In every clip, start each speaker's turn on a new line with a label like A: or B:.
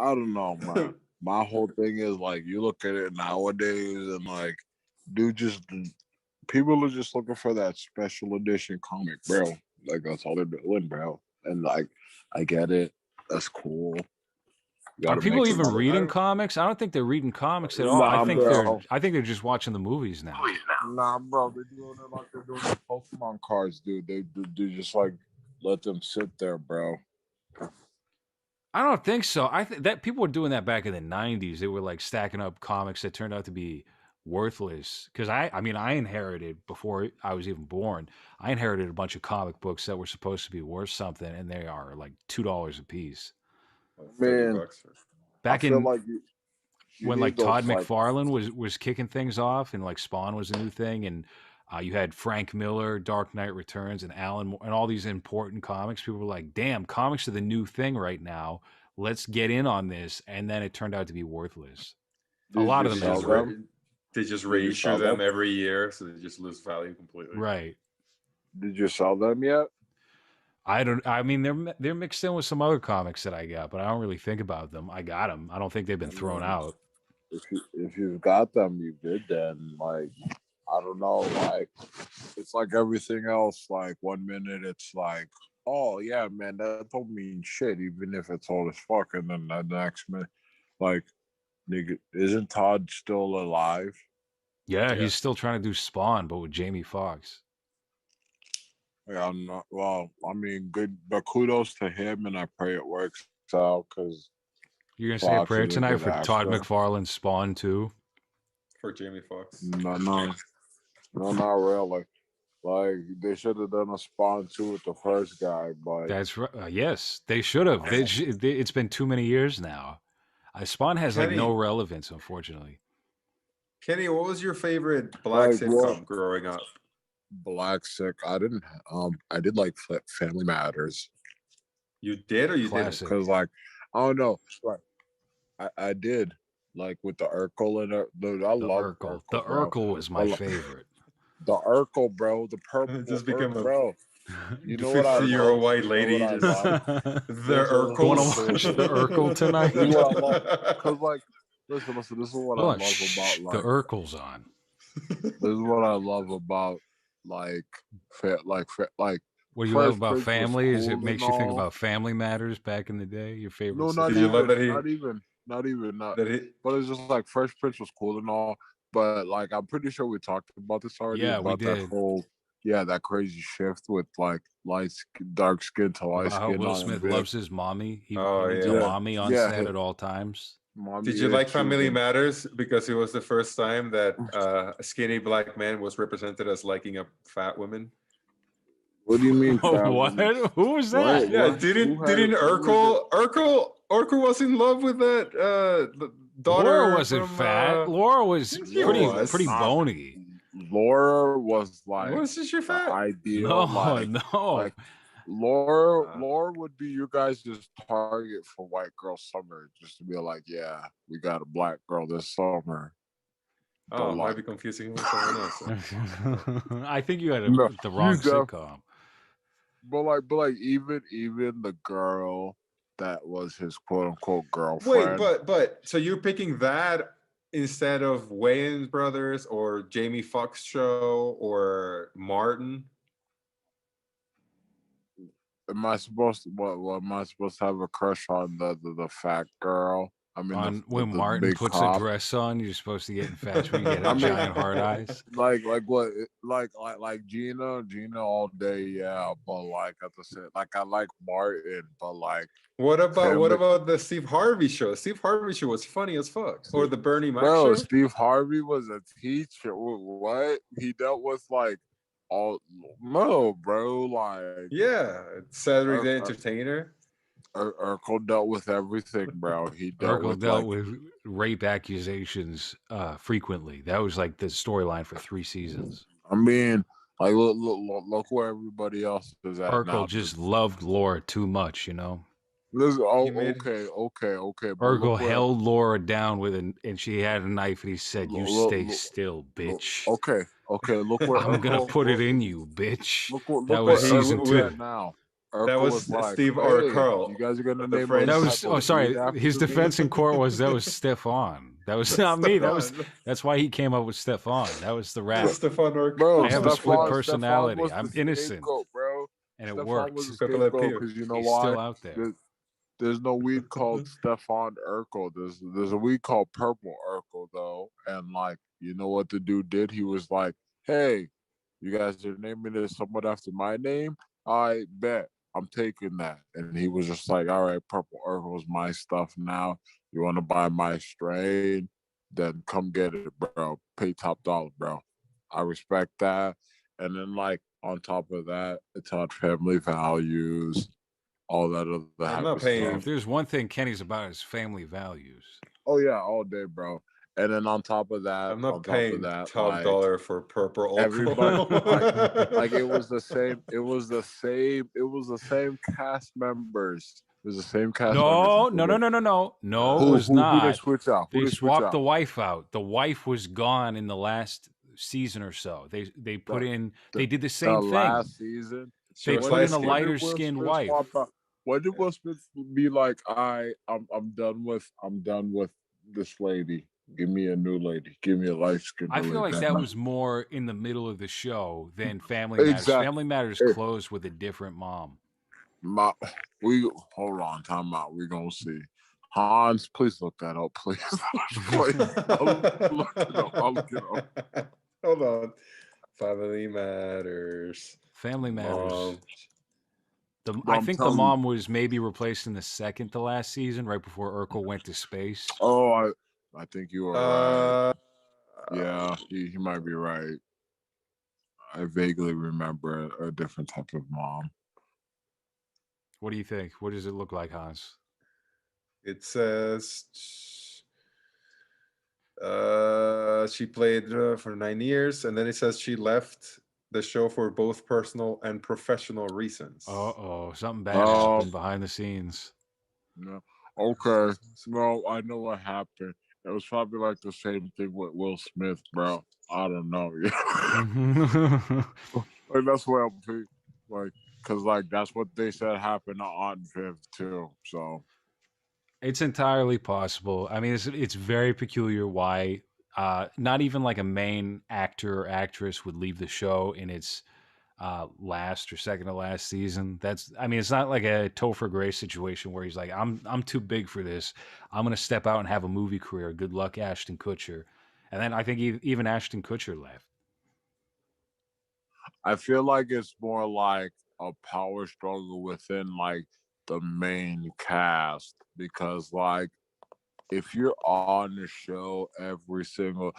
A: I don't know, man. My whole thing is like you look at it nowadays and like, dude, just people are just looking for that special edition comic, bro. Like that's all they're doing, bro. And like, I get it. That's cool. You
B: Are
A: got to
B: people
A: make
B: even
A: some money.
B: reading comics? I don't think they're reading comics at all.
A: Nah, bro.
B: I think they're just watching the movies now.
A: Nah, bro. They're doing it like they're doing the Pokemon cards, dude. They just like let them sit there, bro.
B: I don't think so. I think that people were doing that back in the '90s. They were like stacking up comics that turned out to be worthless. Because I mean, I inherited before I was even born. I inherited a bunch of comic books that were supposed to be worth something, and they are like $2 a piece.
C: Like
A: Man,
C: $30.
A: I
B: Back
A: feel
B: in
A: like you
B: when like
A: need
B: Todd
A: those like
B: McFarlane was kicking things off, and like Spawn was a new thing, and you had Frank Miller, Dark Knight Returns, and Alan Moore, and all these important comics. People were like, "Damn, comics are the new thing right now. Let's get in on this." And then it turned out to be worthless. A
A: did
B: lot
A: you
B: of them
A: sell
B: anyway.
A: them?
C: They just
A: Did you
C: reissue
A: sell
C: them
A: them?
C: every year, so they just lose value completely.
B: Right.
A: Did you sell them yet?
B: I don't. I mean, they're mixed in with some other comics that I got, but I don't really think about them. I got them. I don't think they've been thrown out.
A: If you've got them, you did. Then like I don't know, like it's like everything else. Like 1 minute it's like, oh yeah, man, that don't mean shit, even if it's old as fuck. And then the next minute, like, nigga, isn't Todd still alive?
B: Yeah,
C: Yeah.
B: he's still trying to do Spawn, but with Jamie Foxx.
A: Yeah, I'm not. Well, I mean, good, but kudos to him, and I pray it works out because
B: You're gonna say a
A: Fox
B: prayer
A: is a
B: tonight
A: good
B: for Todd
A: actor.
B: McFarlane's Spawn too.
C: For Jamie Foxx.
A: No, no, no, not really. Like they should have done a Spawn 2 with the first guy, but
B: That's right. Yes, they should have. It's been too many years now. Spawn has like no
C: Kenney,
B: relevance, unfortunately.
C: Kenney, what was your favorite black
A: like what
C: sitcom growing up?
A: Black Sick? I didn't. I did like Family Matters
C: You did or you didn't?
B: Classic.
A: because like I don't know. Like I did like with the Urkel and dude. I
B: The
A: love
B: Urkel.
A: Urkel,
B: The
A: bro.
B: Urkel was
A: I
B: my
A: lo-
B: favorite.
A: the Urkel, bro. The purple
C: It just became a
A: bro. You know what I
C: 50-year-old
A: love?
C: white
A: You know
C: lady
A: what I
C: just
A: love?
C: the
B: Want
C: Urkels.
B: to watch the Urkel tonight?
A: This is what I love. Cause like, listen. This is what I
B: Hold on,
A: love about
B: the
A: like.
B: Urkel's on.
A: This is what I love about like, like.
B: What do you love
A: Fresh
B: about
A: Prince was
B: family? Is it
A: cool and
B: makes you think
A: all.
B: about Family Matters back in the day? Your favorite
A: No, not
C: Did you
B: sitcom?
C: love
A: even,
C: that he
A: not.
C: that he
A: But it's just like Fresh Prince was cool and all. But like, I'm pretty sure we talked about this already
B: Yeah, we
A: about that
B: did.
A: whole, yeah, that crazy shift with like dark skin to light
B: About how
A: skin
B: Will
A: on
B: Smith
A: NBA.
B: loves his mommy. He
C: Oh
B: needs a
C: yeah.
A: Yeah,
B: mommy on
A: yeah.
B: set at all times.
A: Mommy
C: Did you like
A: issues
C: Family
A: and
C: Matters because it was the first time that a skinny black man was represented as liking a fat woman?
A: what do you mean, fat
B: What?
A: woman?
B: Who was
A: What?
B: that?
C: Yeah,
A: What? Who had
C: didn't
A: it? Who was it?
C: Urkel was in love with that
B: Laura
C: daughter
B: wasn't
C: from
B: fat. Laura was
C: yes, she
B: pretty
C: was.
A: Not
B: bony.
A: Laura was like
C: Wasn't she
A: the
C: fat?
A: ideal,
B: No, no.
A: like Laura.
C: Uh,
A: Laura would be your guys' just target for white girl summer, just to be like, yeah, we got a black girl this summer. But
C: oh, I might
A: like,
C: be confusing him with someone else.
B: I think you had
A: no,
B: the
A: you
B: wrong
A: def-
B: sitcom.
A: but like, even the girl that was his quote unquote
C: Wait,
A: girlfriend.
C: but so you're picking that instead of Wayans Brothers or Jamie Foxx show or Martin?
A: Am I supposed to what am I supposed to have a crush on the fat girl? I mean
B: On when
A: the
B: Martin
A: big
B: puts a
A: cop.
B: dress on, you're supposed to get infatuated and
A: I
B: get
A: mean,
B: giant hard eyes.
A: like what like Gina all day, yeah. But like at the same, like I like Martin, but like
C: What
A: Family,
C: about the Steve Harvey show? Steve Harvey show was funny as fuck. Or the Bernie Mac
A: bro.
C: show?
A: Steve Harvey was a teacher. What he dealt with like all no, bro. Like
C: Yeah, Cedric the
A: Ur-
C: Entertainer.
A: Urkel dealt with everything, bro. He dealt
B: Urkel
A: with
B: dealt
A: like
B: with rape accusations frequently. That was like the storyline for 3 seasons.
A: I mean, like look where everybody else is at
B: Urkel
A: now.
B: just loved Laura too much, you know.
A: Listen,
C: He made
A: okay. But
B: Urkel
A: look where,
B: held Laura down with and she had a knife, and he said, "You stay still,
A: look,
B: bitch.
A: okay. Look where
B: I'm gonna
A: Urkel.
B: put it in you, bitch." That
A: Look
B: was
A: where
C: he
B: season
A: Urkel's
C: with
A: at
B: 2.
A: now.
C: That
A: Urkel
C: was
A: like,
C: Steve
A: hey,
C: Urkel,
A: you guys are gonna
C: the
A: name
C: French.
B: That
A: a
B: was
A: type of
B: sorry.
A: weed after
B: His
A: me?
B: defense in court was Stefan. That was not me. That's why he came up with Stefan. That was the rap.
C: Stefan Urkel.
A: Bro,
B: I have a split
A: Stefan
B: personality.
A: was
B: I'm
A: the
B: innocent,
A: scapegoat, bro.
B: and it
A: Stefan
B: worked.
A: was the
C: Pepe Le
A: scapegoat
C: Pew.
A: because you know
B: He's
A: why?
B: still out there.
A: There's no weed called Stefan Urkel. There's a weed called Purple Urkel though, and like you know what the dude did? He was like, "Hey, you guys are naming this somewhat after my name. I bet I'm taking that." And he was just like, "All right, Purple Urkel's my stuff now. You want to buy my strain? Then come get it, bro. Pay top dollar, bro. I respect that." And then like on top of that, it's on family values, all that other
C: I'm not
A: happy
C: paying.
B: If
A: stuff.
B: there's one thing Kenny's about, is family values.
A: Oh yeah, all day, bro. And then on top of that,
C: I'm not paying top
A: like
C: dollar for purple
A: everybody,
C: alcohol.
A: like it was the same. It was the same. It was the same cast members. It was the same cast
B: No,
A: members.
B: no. It
A: Who
B: was
A: who they
B: not.
A: switch out? Who
B: They
A: they switch
B: swapped the
A: out?
B: wife out. The wife was gone in the last season or so. They put in. They did the same thing.
A: Last season.
C: She
B: They
C: was
B: put in a
C: light-skinned.
B: lighter
A: Will
B: skinned
A: Smith
B: wife.
A: swap out? When did Will Smith be like, I'm done with this lady. Give me a new lady. Give me a light skinned
B: I feel
A: lady.
B: like that was more in the middle of the show than Family Matters.
A: Exactly.
B: Family Matters closed with a different mom.
A: We hold on, time out. We're gonna see. Hans, please look that up, please. I'll look it up. I'll look it up.
C: Hold on. Family Matters.
B: Family Matters.
C: Mom.
B: I think the mom was maybe replaced in the second to last season, right before Urkel went to space.
A: Oh, I think you are right. Yeah, he might be right. I vaguely remember a different type of mom.
B: What do you think? What does it look like, Hans?
C: It says she played for 9 years, and then it says she left the show for both personal and professional reasons.
B: Uh-oh, something bad happened behind the scenes.
A: No. Okay. No, I know what happened. It was probably like the same thing with Will Smith, bro. I don't know. Like that's what I'm like, because like that's what they said happened to Aunt Viv too. So
B: it's entirely possible. I mean, it's very peculiar why not even like a main actor or actress would leave the show in its last or second to last season. I mean, it's not like a Topher Grace situation where he's like, I'm too big for this. I'm gonna step out and have a movie career. Good luck, Ashton Kutcher. And then I think even Ashton Kutcher left.
A: I feel like it's more like a power struggle within like the main cast, because like if you're on the show every single,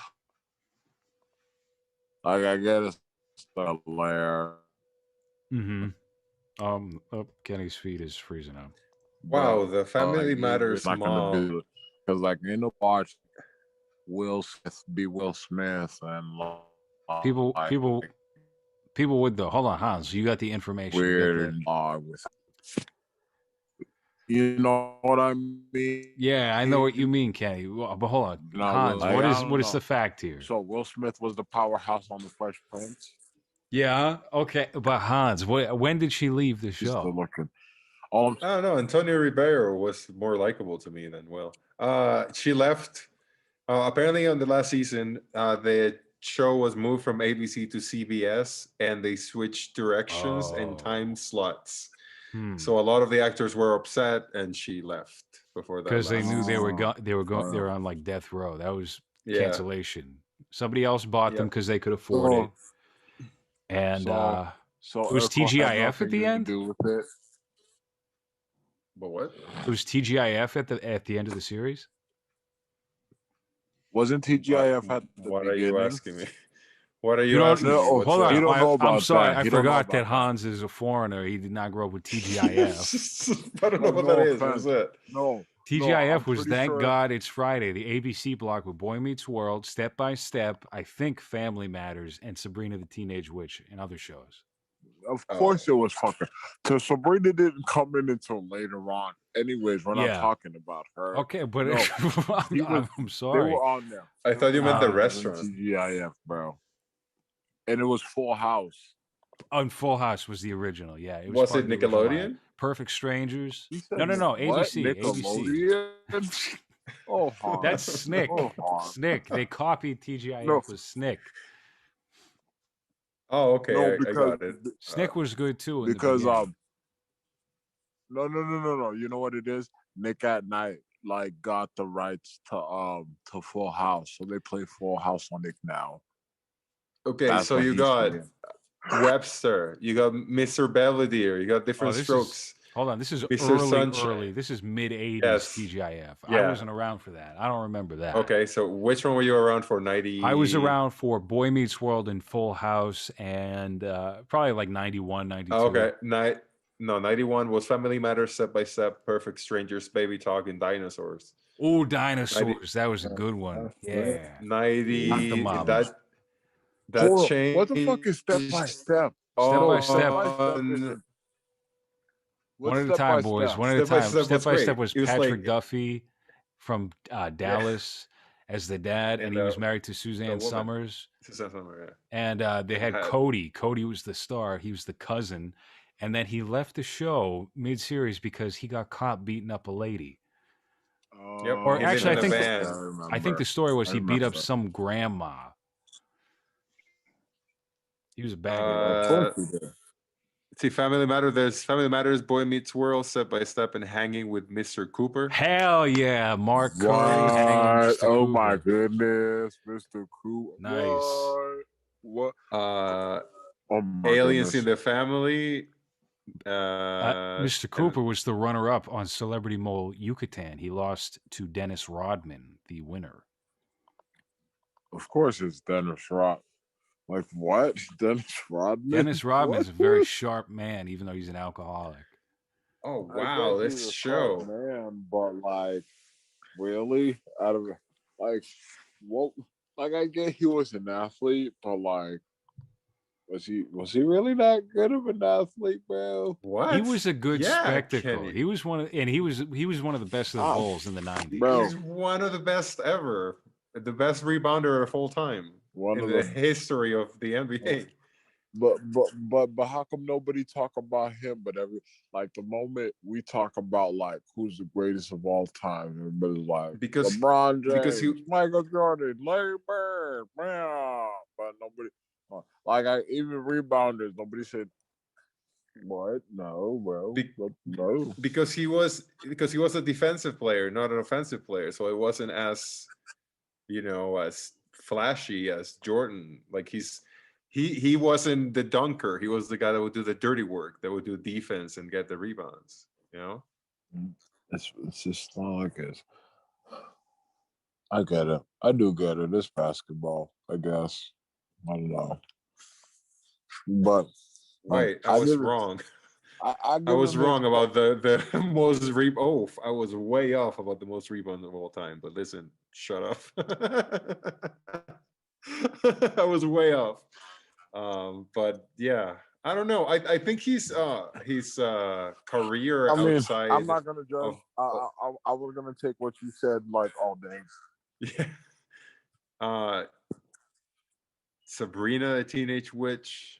A: like I get it's a layer.
B: Mm-hmm. Kenny's feed is freezing up.
C: Wow, the Family Matters mom.
A: Because like in the watch, Will Smith and
B: people would though. Hold on, Hans. You got the information.
A: Weird and with. You know what I mean?
B: Yeah, I know what you mean, Kenny. But hold on, Hans. What is the fact here?
A: So Will Smith was the powerhouse on the Fresh Prince.
B: Yeah. Okay, but Hans, when did she leave the show?
A: Still looking.
C: I don't know. Antonio Ribeiro was more likable to me than Will. She left. Apparently, on the last season, the show was moved from ABC to CBS, and they switched directions and time slots. So a lot of the actors were upset, and she left before that.
B: Because they knew they were on like death row. That was cancellation. Somebody else bought them because they could afford it. And
A: so
B: it was TGIF at the end.
C: But what?
B: It was TGIF at the end of the series.
A: Wasn't TGIF at the
C: What
A: beginning?
C: Are you asking me? What are you asking me?
B: Hold on.
A: You don't know about
B: I'm sorry.
A: that.
B: I forgot that Hans is a foreigner. He did not grow up with TGIF.
C: I don't know what that is. What is it?
A: No.
B: TGIF was Thank God It's Friday, the ABC block with Boy Meets World, Step by Step, I think Family Matters, and Sabrina the Teenage Witch, and other shows.
A: Of course it was fucking. So Sabrina didn't come in until later on. Anyways, we're not talking about her.
B: Okay, but
A: no,
B: I'm sorry.
A: They were on there.
C: I thought you meant the restaurant.
A: TGIF, bro. And it was Full House.
B: On Full House was the original. Yeah, it was
C: Was
B: part
C: it
B: of the original lineup.
C: Nickelodeon?
B: Perfect Strangers.
A: You said
B: No.
A: what?
B: ABC. ABC.
A: Nickelodeon? Oh, hon.
B: That's Snick.
A: Oh, hon.
B: Snick. They copied
A: No,
B: TGIF with Snick.
C: Oh, okay,
A: no,
C: I
A: because
C: got it.
B: Snick was good too in the
A: because
B: beginning.
A: no. You know what it is? Nick at Night like got the rights to Full House, so they play Full House on Nick now.
C: Okay,
A: That's
C: so
A: what
C: you
A: he's
C: got
A: saying.
C: Webster, you got Mr. Belvedere, you got Different
B: this
C: Strokes.
B: is hold on. This is
C: Mr. Sunshine.
B: early. This is mid '80s
C: Yes.
B: TGIF. I
C: Yeah.
B: wasn't around for that. I don't remember that.
C: Okay, so which one were you around for? 90.
B: I was around for Boy Meets World and Full House, and probably like 91, 92.
C: Oh, okay, 91 was Family Matters, Step by Step, Perfect Strangers, Baby Talk, and Dinosaurs.
B: Oh, Dinosaurs. That was a good one. Yeah.
C: 90.
B: Octomom.
C: That
A: Hold on.
C: changed.
A: What the fuck is Step by Step?
B: Step by Step.
A: One
B: One at a time, boys. One at a time. Step by Step was Patrick Duffy from Dallas as the dad, and he was married to Suzanne Summers.
C: Suzanne Summers, yeah.
B: And they had Cody. Cody was the star. He was the cousin. And then he left the show mid-series because he got caught beating up a lady.
C: Yep.
B: Or actually,
A: I
B: think the story was he beat up some grandma. He was a bad guy.
C: See, Family Matters. There's Family Matters, Boy Meets World, Step by Step, and Hanging with Mr. Cooper.
B: Hell yeah, Mark Cody.
A: Oh Cooper. My goodness, Mr. Cooper.
B: Nice.
A: What?
C: Aliens in the Family.
B: Mr. Cooper was the runner-up on Celebrity Mole Yucatan. He lost to Dennis Rodman, the winner.
A: Of course, it's Dennis Rodman. Like what? Dennis Rodman?
B: Dennis Rodman's a very sharp man, even though he's an alcoholic.
C: Oh wow, this show,
A: man. But like, really, out of like, what? Like, I get he was an athlete, but like, was he really that good of an athlete, bro?
C: What?
B: He was a good spectacle.
C: Kenney.
B: He was one of the best of the Bulls in the 90s.
A: Bro.
C: He's one of the best ever. The best rebounder of all time. In the history of the NBA.
A: But how come nobody talk about him? But the moment we talk about like who's the greatest of all time, everybody's like
C: because
A: LeBron James, Michael Jordan, Larry Bird, man. But nobody even rebounders, nobody said what? No, bro. No.
C: Because he was a defensive player, not an offensive player. So it wasn't as as flashy as Jordan. Like he wasn't the dunker. He was the guy that would do the dirty work, that would do defense and get the rebounds.
A: It's just not like it. I get it. I do get it. It's basketball, I guess. I don't know. But
C: wait, I was wrong. I was wrong about the most I was way off about the most rebounds of all time. But listen, shut up. I was way off. But yeah, I don't know. I think his career outside.
A: I'm not gonna judge. I was gonna take what you said like all day.
C: Yeah. Sabrina, a Teenage Witch.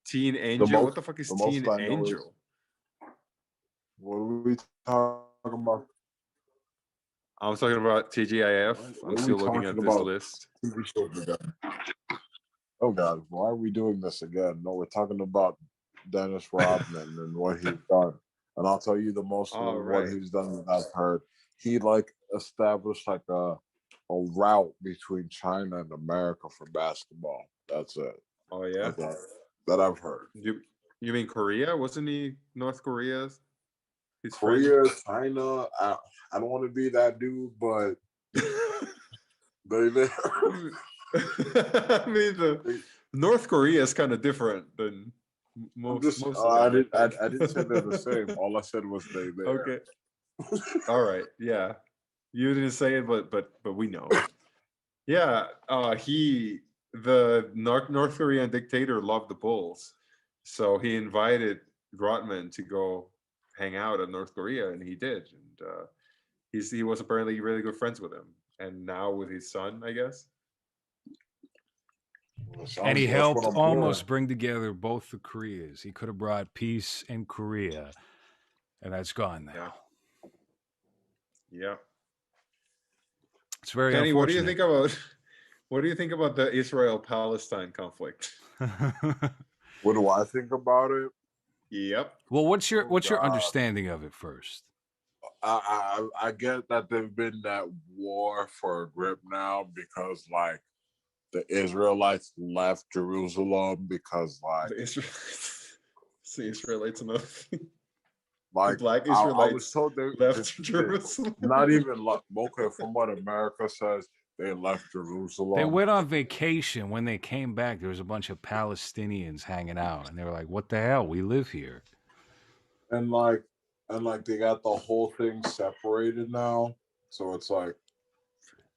C: Teen Angel. What the fuck is Teen Angel?
A: What are we talking about?
C: I'm talking about TGIF. I'm still looking at this list.
A: Oh God, why are we doing this again? No, we're talking about Dennis Rodman and what he's done. And I'll tell you the most of what he's done that I've heard. He established a route between China and America for basketball. That's it.
C: Oh yeah.
A: That I've heard.
C: You mean Korea? Wasn't he North Korea?
A: Korea, China. I don't want to be that dude, but they.
C: I mean, North Korea is kind of different than most.
A: I didn't say they're the same. All I said was they.
C: Okay. All right. Yeah. You didn't say it, but we know. Yeah. The North Korean dictator loved the Bulls, so he invited Rodman to go hang out in North Korea, and he did. And he was apparently really good friends with him, and now with his son, I guess.
B: And he
A: That's
B: helped
A: what I'm
B: almost
A: hearing.
B: bring together both the Koreas. He could have brought peace in Korea, and that's gone
C: Yeah.
B: now.
C: Yeah.
B: It's very
C: Kenny, what do you
B: unfortunate.
C: think about what do you think about the Israel-Palestine conflict?
A: What do I think about it?
C: Yep.
B: Well, what's your
A: Oh God.
B: understanding of it first?
A: I get that they've been that war for a grip now because like the Israelites left Jerusalem because like
C: The Israelites, the Israelites, another thing. The
A: like
C: black
A: I was
C: Israelites
A: told
C: left Jerusalem.
A: not even okay from what America says they left Jerusalem.
B: They went on vacation. When they came back, there was a bunch of Palestinians hanging out, and they were like, "What the hell? We live here."
A: and like they got the whole thing separated now, so it's like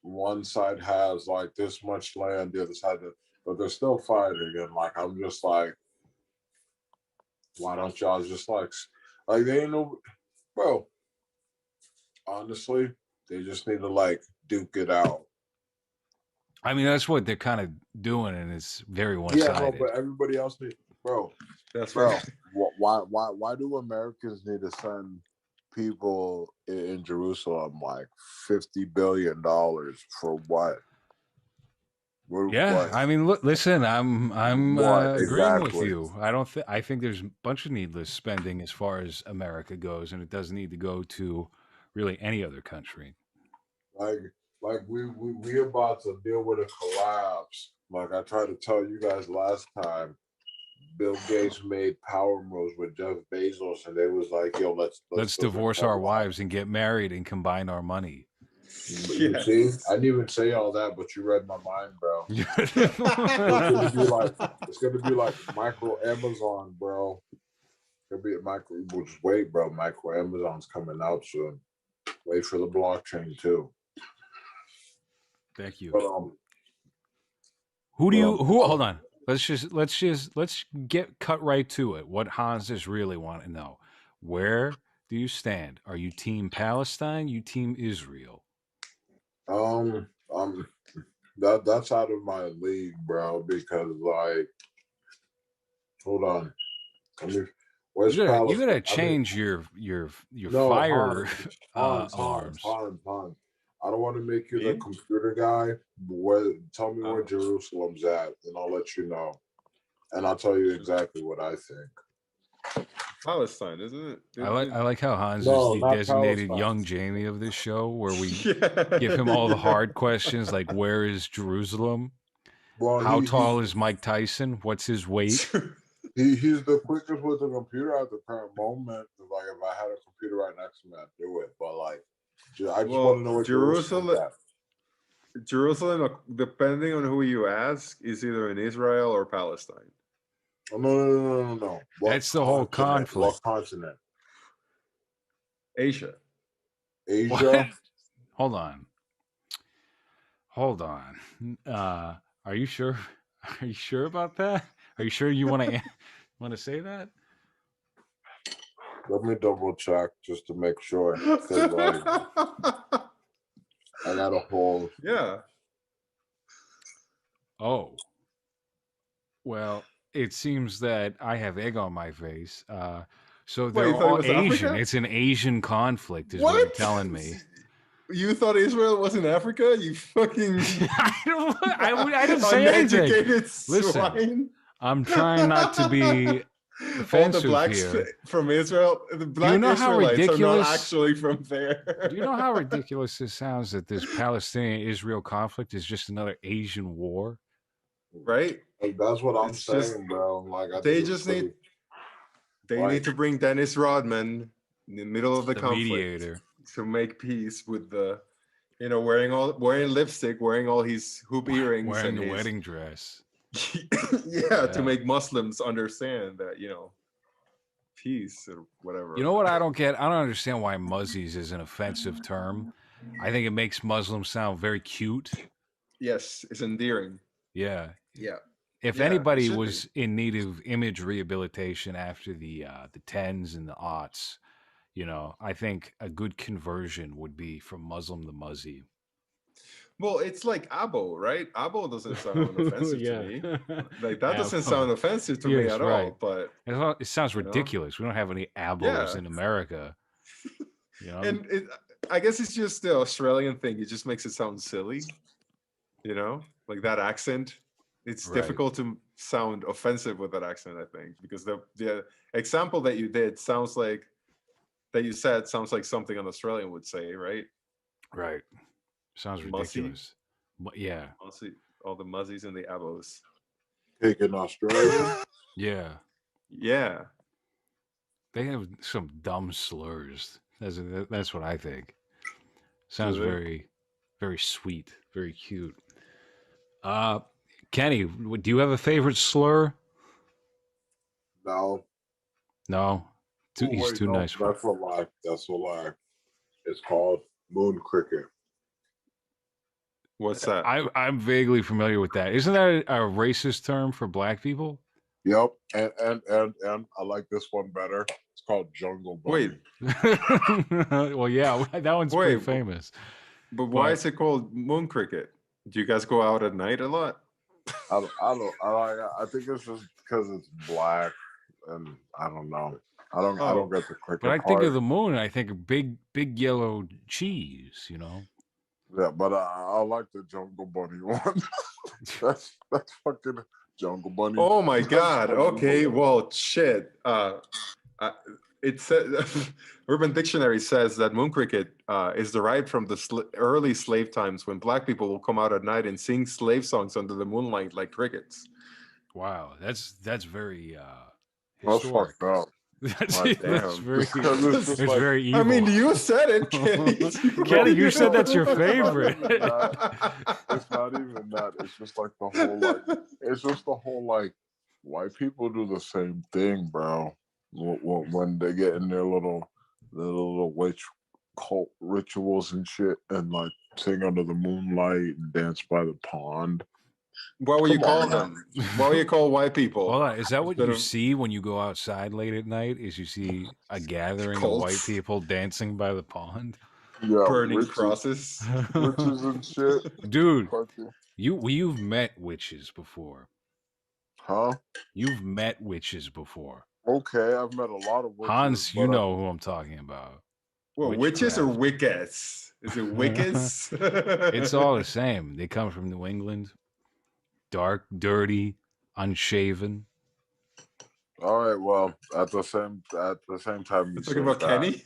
A: one side has like this much land, the other side, but they're still fighting, and like I'm just like, why don't y'all just like they ain't no, bro? Honestly, they just need to like duke it out.
B: I mean, that's what they're kind of doing, and it's very
A: Yeah, no,
B: one-sided.
A: but everybody else need, bro.
C: That's
A: Bro,
C: right.
A: why do Americans need to send people in Jerusalem like $50 billion for what?
B: Yeah,
A: What?
B: I mean, look, listen, I'm
A: What
B: agreeing with
A: exactly?
B: you. I think there's a bunch of needless spending as far as America goes, and it doesn't need to go to really any other country.
A: Like, we about to deal with a collapse. Like I tried to tell you guys last time, Bill Gates made power moves with Jeff Bezos, and they was like, "Yo, let's
B: Divorce our wives and get married and combine our money.
A: You see,
C: Yes.
A: I didn't even say all that, but you read my mind, bro. It's gonna be like micro Amazon, bro. It'll be a micro. Just wait, bro. Micro Amazon's coming out soon. Wait for the blockchain too.
B: Thank you.
A: But
B: Who hold on. Let's get cut right to it. What Hanses really want to know. Where do you stand? Are you team Palestine? You team Israel?
A: um that's out of my league, bro. Because like, hold on, where's
B: You
A: Palestine?
B: gotta change your
A: No,
B: fire
A: Hans.
B: alarms.
A: I don't want to make you the
C: Me?
A: computer guy. Tell me where Jerusalem's at, and I'll let you know. And I'll tell you exactly what I think.
C: Palestine, isn't it?
B: I like how Hans is
A: No,
B: the
A: not
B: designated
A: Palestine.
B: young Jamie of this show, where we
C: yeah,
B: give him all the
C: yeah.
B: hard questions like where is Jerusalem?
A: Well,
B: How tall is Mike Tyson? What's his weight?
A: he's the quickest with the computer at the current moment. Like if I had a computer right next to me, I'd do it. But like, I just want to know what Jerusalem's at.
C: Jerusalem, depending on who you ask, is either in Israel or Palestine.
A: Oh, no.
B: That's the whole conflict.
A: What continent?
C: Asia.
A: Asia.
B: What? Hold on. Are you sure? Are you sure about that? Are you sure you want to say that?
A: Let me double check just to make sure. Because like, I got a whole.
C: Yeah.
B: Oh. Well, it seems that I have egg on my face. So they're
C: you thought it
B: all
C: was
B: Asian.
C: Africa?
B: It's an Asian conflict, is what you're telling me.
C: You thought Israel was in Africa? You fucking
B: I didn't say anything.
C: uneducated
B: Listen,
C: swine.
B: I'm trying not to be offensive
C: All the blacks
B: here.
C: from Israel, the black
B: you know how
C: Israelites are
B: ridiculous-
C: not actually from there.
B: Do you know how ridiculous this sounds that this Palestinian-Israel conflict is just another Asian war?
C: Right?
A: Like, that's what I'm
C: It's
A: saying,
C: just-
A: bro. Like I
C: They
A: think
C: just
A: it's
C: need they
A: Like-
C: need to bring Dennis Rodman in the middle of the conflict
B: mediator.
C: to make peace with the wearing lipstick, wearing all his hoop earrings,
B: Wearing
C: and
B: the
C: his,
B: wedding dress.
C: yeah, to
B: Yeah.
C: make Muslims understand that peace or whatever.
B: You know what I don't get? I don't understand why muzzies is an offensive term. I think it makes Muslims sound very cute.
C: Yes, it's endearing.
B: Yeah.
C: Yeah.
B: If
C: Yeah, it
B: anybody
C: should
B: was in need of image rehabilitation after the tens and the aughts, I think a good conversion would be from Muslim to Muzzy.
C: Well, it's like abo, right? Abo doesn't sound offensive to me. Like that doesn't sound offensive to me
B: Yes,
C: at
B: right.
C: all. But
B: It sounds
C: you know,
B: ridiculous. We don't have any abos
C: yeah.
B: in America. You know,
C: And I guess it's just the Australian thing. It just makes it sound silly. You know, like that accent. It's
B: right.
C: difficult to sound offensive with that accent. I think because the example that you did sounds like that you said sounds like something an Australian would say, right?
B: Right. Sounds
C: Mussy,
B: ridiculous. But yeah.
C: mussy, all the muzzies and the abos.
A: Taking Australia.
B: Yeah.
C: Yeah.
B: They have some dumb slurs. That's what I think.
C: Do
B: Sounds
C: they?
B: very, very sweet, very cute. Uh, Kenny, do you have a favorite slur?
A: No.
B: No,
A: Oh,
B: he's
A: wait,
B: too
A: no,
B: nice for.
A: that's a lie. That's a lie. It's called moon cricket.
C: What's that?
B: I'm vaguely familiar with that. Isn't that a racist term for black people?
A: Yep, and I like this one better. It's called Jungle Bunny.
C: Wait,
B: Well, yeah, that one's pretty
C: wait,
B: famous.
C: but why is it called moon cricket? Do you guys go out at night a lot?
A: I think it's just because it's black, and I don't know. I don't
C: Oh,
A: get the cricket
B: But I
A: part.
B: think of the moon, and I think of big yellow cheese. You know.
A: Yeah, but I like the Jungle Bunny one. that's fucking Jungle Bunny.
C: oh my
A: That's
C: God.
A: Jungle
C: Okay,
A: Bunny.
C: well, shit. It says Urban Dictionary says that moon cricket is derived from the early slave times when black people will come out at night and sing slave songs under the moonlight like crickets.
B: Wow, that's very
A: That's
B: historic.
A: fucked up.
B: That's,
C: Like,
B: that's
C: damn.
B: very
A: Because it's just
B: it's
A: like,
B: very evil.
C: I mean, you said it, Kenny.
B: Kenny, you said that's your
A: It's not even
B: favorite.
A: that. It's not even that. It's just like the whole like. It's just the whole like. White people do the same thing, bro. When they get in their little witch cult rituals and shit, and like sing under the moonlight and dance by the pond.
C: What will you
A: Come
C: call
A: on,
C: them? What will you call white people?
B: Hold on, is that what
C: Instead
B: you
C: of
B: see when you go outside late at night? Is you see a gathering of white
C: cults,
B: people dancing by the pond?
A: Yeah,
C: burning
A: witches,
C: crosses.
A: witches and shit.
B: Dude,
A: Fucking-
B: you've met witches before.
A: Huh?
B: You've met witches before.
A: Okay, I've met a lot of witches.
B: Hans, you
A: but,
B: know who I'm talking about.
C: Well, witches or
B: Witchcraft.
C: wickets? Is it wickets?
B: It's all the same. They come from New England. Dark, dirty, unshaven.
A: All right, well, at the same time, you
C: Talking
A: said
C: about
A: that.
C: Kenny?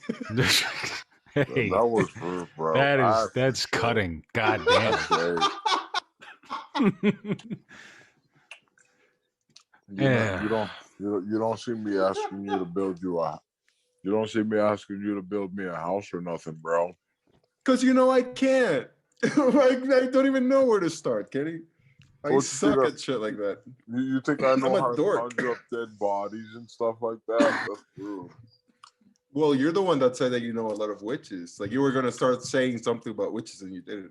B: Hey,
A: That was rude, bro.
B: that's cutting. God damn.
A: Yeah. You don't see me asking you to build you don't see me asking you to build me a house or nothing, bro.
C: Because you know I can't. I don't even know where to start, Kenny. I suck at shit like that.
A: You think I know
C: I'm a
A: how to
C: dork.
A: conjure up dead bodies and stuff like that? That's rude.
C: Well, you're the one that said that you know a lot of witches. Like you were gonna start saying something about witches and you didn't.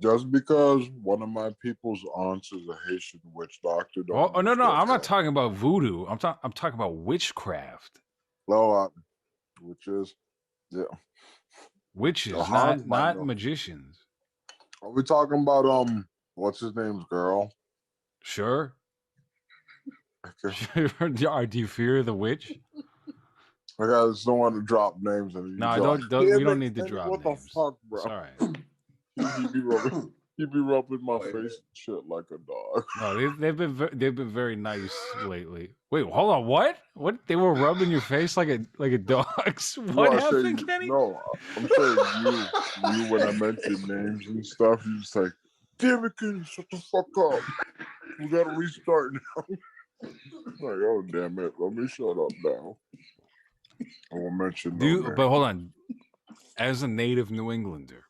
A: Just because one of my people's aunts is a Haitian witch doctor.
B: Oh no, I'm not talking about voodoo. I'm talking about witchcraft.
A: No, which is yeah.
B: Witches,
A: Hans might
B: not
A: know.
B: magicians.
A: Are we talking about what's his name's girl?
B: Sure.
A: Okay.
B: Do you fear the witch?
A: I just don't want to drop names. And
B: No, don't. We don't need to drop
A: what
B: names.
A: the fuck, bro?
B: It's all right.
A: He be rubbing my face and shit like a dog.
B: No, they've been very nice lately. Wait, hold on. What? What? They were rubbing your face like a dog's? What happened, Kenny?
A: No, I'm saying you when I mention names and stuff, you just like, damn it, Kenny, shut the fuck up. We gotta restart now. Like, oh damn it, let me shut up now. I won't mention no names.
B: But hold on. As a native New Englander,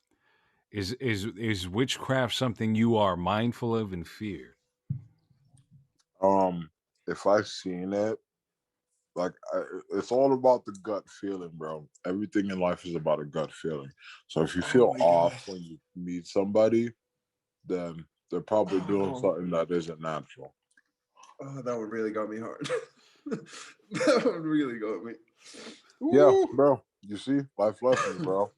B: is witchcraft something you are mindful of and fear?
A: If I've seen it, like it's all about the gut feeling, bro. Everything in life is about a gut feeling. So if you feel off when you meet somebody, then they're probably doing something that isn't natural.
C: Oh, that one really got me hard. That one really got me.
A: Yeah, bro. You see, life lessons, bro.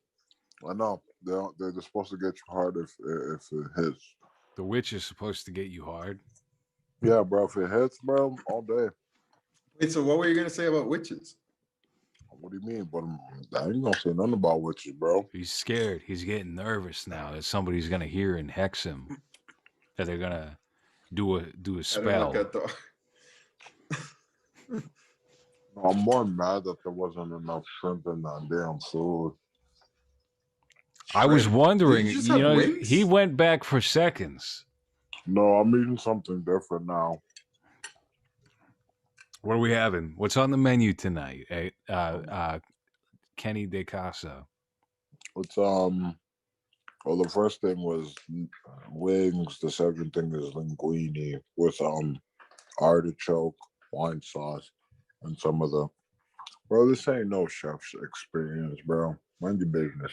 A: I know. they're supposed to get you hard if it hits.
B: The witch is supposed to get you hard.
A: Yeah, bro. If it hits, bro, all day.
C: Wait, so what were you gonna say about witches?
A: What do you mean? But I ain't gonna say nothing about witches, bro.
B: He's scared. He's getting nervous now that somebody's gonna hear and hex him. That they're gonna do a
C: I don't
B: spell.
C: look at the.
A: I'm more mad that there wasn't enough shrimp in that damn food.
B: I was wondering,
C: Did you just have wings?
B: he went back for seconds.
A: No, I'm eating something different now.
B: What are we having? What's on the menu tonight? Kenney de Casa.
A: It's well, the first thing was wings. The second thing is linguine with artichoke, wine sauce, and some of the. Bro, this ain't no chef's experience, bro. Mind your business.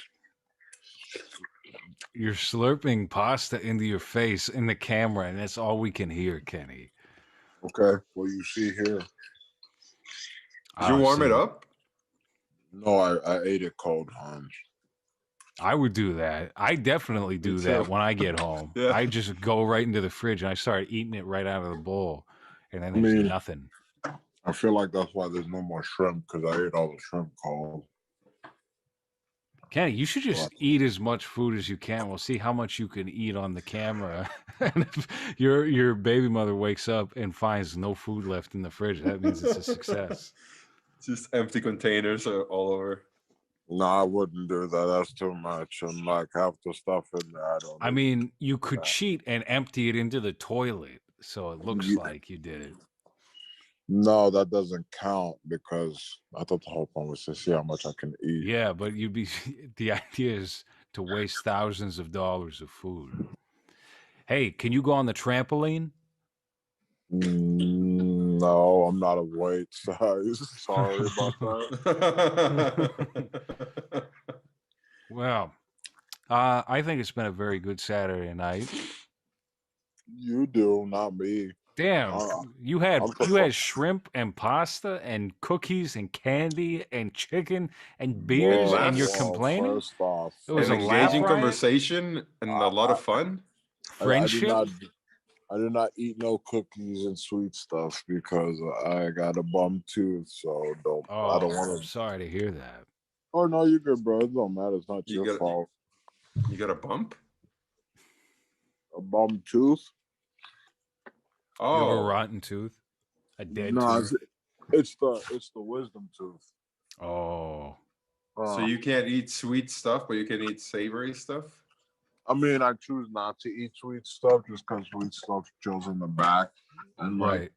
B: You're slurping pasta into your face in the camera, and that's all we can hear, Kenney.
A: Okay, well, you see here.
C: Did you warm it up?
A: No, I ate it cold, Hans.
B: I would do that. I definitely do that when I get home.
C: Yeah.
B: I just go right into the fridge and I start eating it right out of the bowl, and then there's nothing.
A: I feel like that's why there's no more shrimp, because I ate all the shrimp cold.
B: Kenney, you should just eat as much food as you can. We'll see how much you can eat on the camera. And if your baby mother wakes up and finds no food left in the fridge, that means it's a success.
C: Just empty containers all over.
A: No, I wouldn't do that. That's too much. And like half the stuff in there,
B: I mean, you could cheat and empty it into the toilet, so it looks like you did it.
A: No, that doesn't count because I thought the whole point was to see how much I can eat.
B: Yeah, but the idea is to waste thousands of dollars of food. Hey, can you go on the trampoline?
A: No, I'm not a weight size. Sorry about that.
B: Well, I think it's been a very good Saturday night.
A: You do, not me.
B: Damn, you had shrimp and pasta and cookies and candy and chicken and beers, and you're complaining?
A: First off,
B: It was
C: an
B: a laugh
C: engaging
B: riot?
C: conversation and a lot of fun.
B: Friendship?
A: I did not eat no cookies and sweet stuff because I got a bum tooth, so I don't want
B: I'm sorry to hear that.
A: Oh no, you're good, bro. It don't matter. It's not your fault.
C: You got a bump?
A: A bum tooth?
B: You have a rotten tooth? A dead tooth?
A: It's the wisdom tooth.
B: Oh.
C: So you can't eat sweet stuff, but you can eat savory stuff?
A: I mean, I choose not to eat sweet stuff just because sweet stuff chills in the back. And
B: right.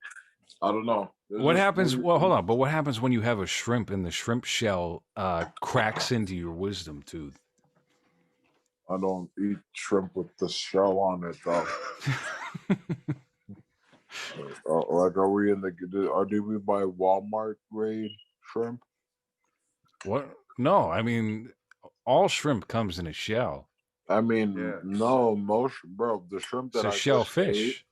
A: I don't know.
B: What happens? Well, hold on. But what happens when you have a shrimp and the shrimp shell cracks into your wisdom tooth?
A: I don't eat shrimp with the shell on it, though. Like, are we did we buy Walmart grade shrimp?
B: What? No, I mean, all shrimp comes in a shell.
A: I mean, no, the shrimp that
B: shellfish.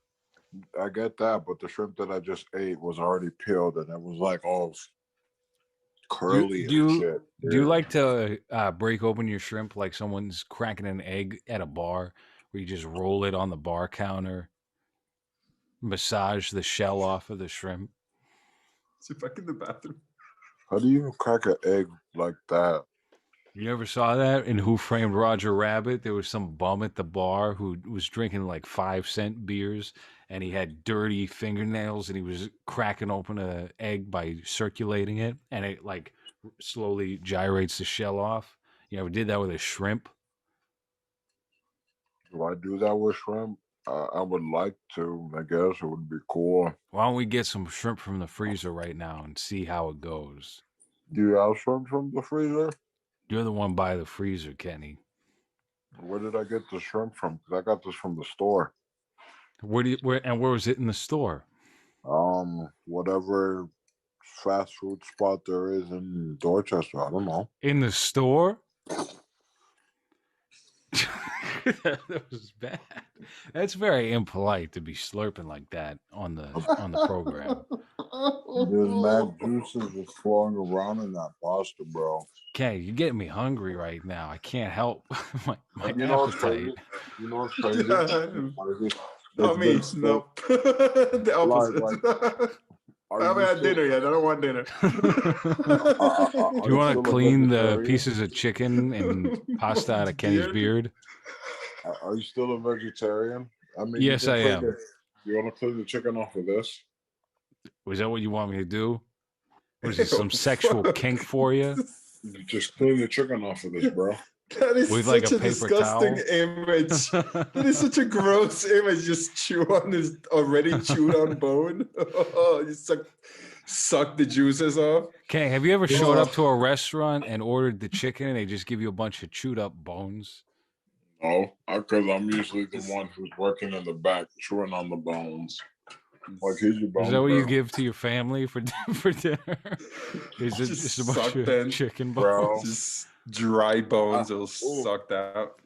A: I get that, but the shrimp that I just ate was already peeled and it was like all curly
B: do
A: and shit.
B: Do you like to break open your shrimp like someone's cracking an egg at a bar, where you just roll it on the bar counter, massage the shell off of the shrimp?
C: Is it back in the bathroom?
A: How do you crack an egg like that?
B: You ever saw that in Who Framed Roger Rabbit? There was some bum at the bar who was drinking like 5-cent beers, and he had dirty fingernails, and he was cracking open an egg by circulating it, and it like slowly gyrates the shell off. You ever did that with a shrimp?
A: Do I do that with shrimp? I would like to. I guess it would be cool.
B: Why don't we get some shrimp from the freezer right now and see how it goes?
A: Do you have shrimp from the freezer?
B: You're the one by the freezer, Kenney.
A: Where did I get the shrimp from? Because I got this from the store.
B: Where was it in the store?
A: Whatever fast food spot there is in Dorchester. I don't know.
B: In the store? That was bad. That's very impolite to be slurping like that on the program.
A: There's mad juices just flowing around in that pasta, bro.
B: Okay, you're getting me hungry right now. I can't help my
A: And you know what's crazy?
B: appetite.
A: You know what's crazy?
C: I mean, no. The opposite. I haven't had dinner yet. I don't want dinner.
B: Do you want to clean the pieces of chicken and pasta out of Kenny's beard?
A: Are you still a vegetarian? I mean,
B: yes, I am.
A: You want to clean the chicken off of this?
B: Was that what you want me to do? Was it some sexual kink for you?
A: You just clean the chicken off of this, bro.
C: That is
B: With
C: such
B: like a
C: a
B: paper
C: disgusting
B: towel?
C: image. That is such a gross image. Just chew on this already chewed on bone. You suck the juices off.
B: Okay, have you ever showed up to a restaurant and ordered the chicken and they just give you a bunch of chewed up bones?
A: No, because I'm usually the one who's working in the back, chewing on the bones. Like, here's your bones.
B: Is that what
A: bro.
B: you give to your family for dinner? Is it just a bunch of chicken bones?
A: Bro.
C: Just dry bones all sucked out.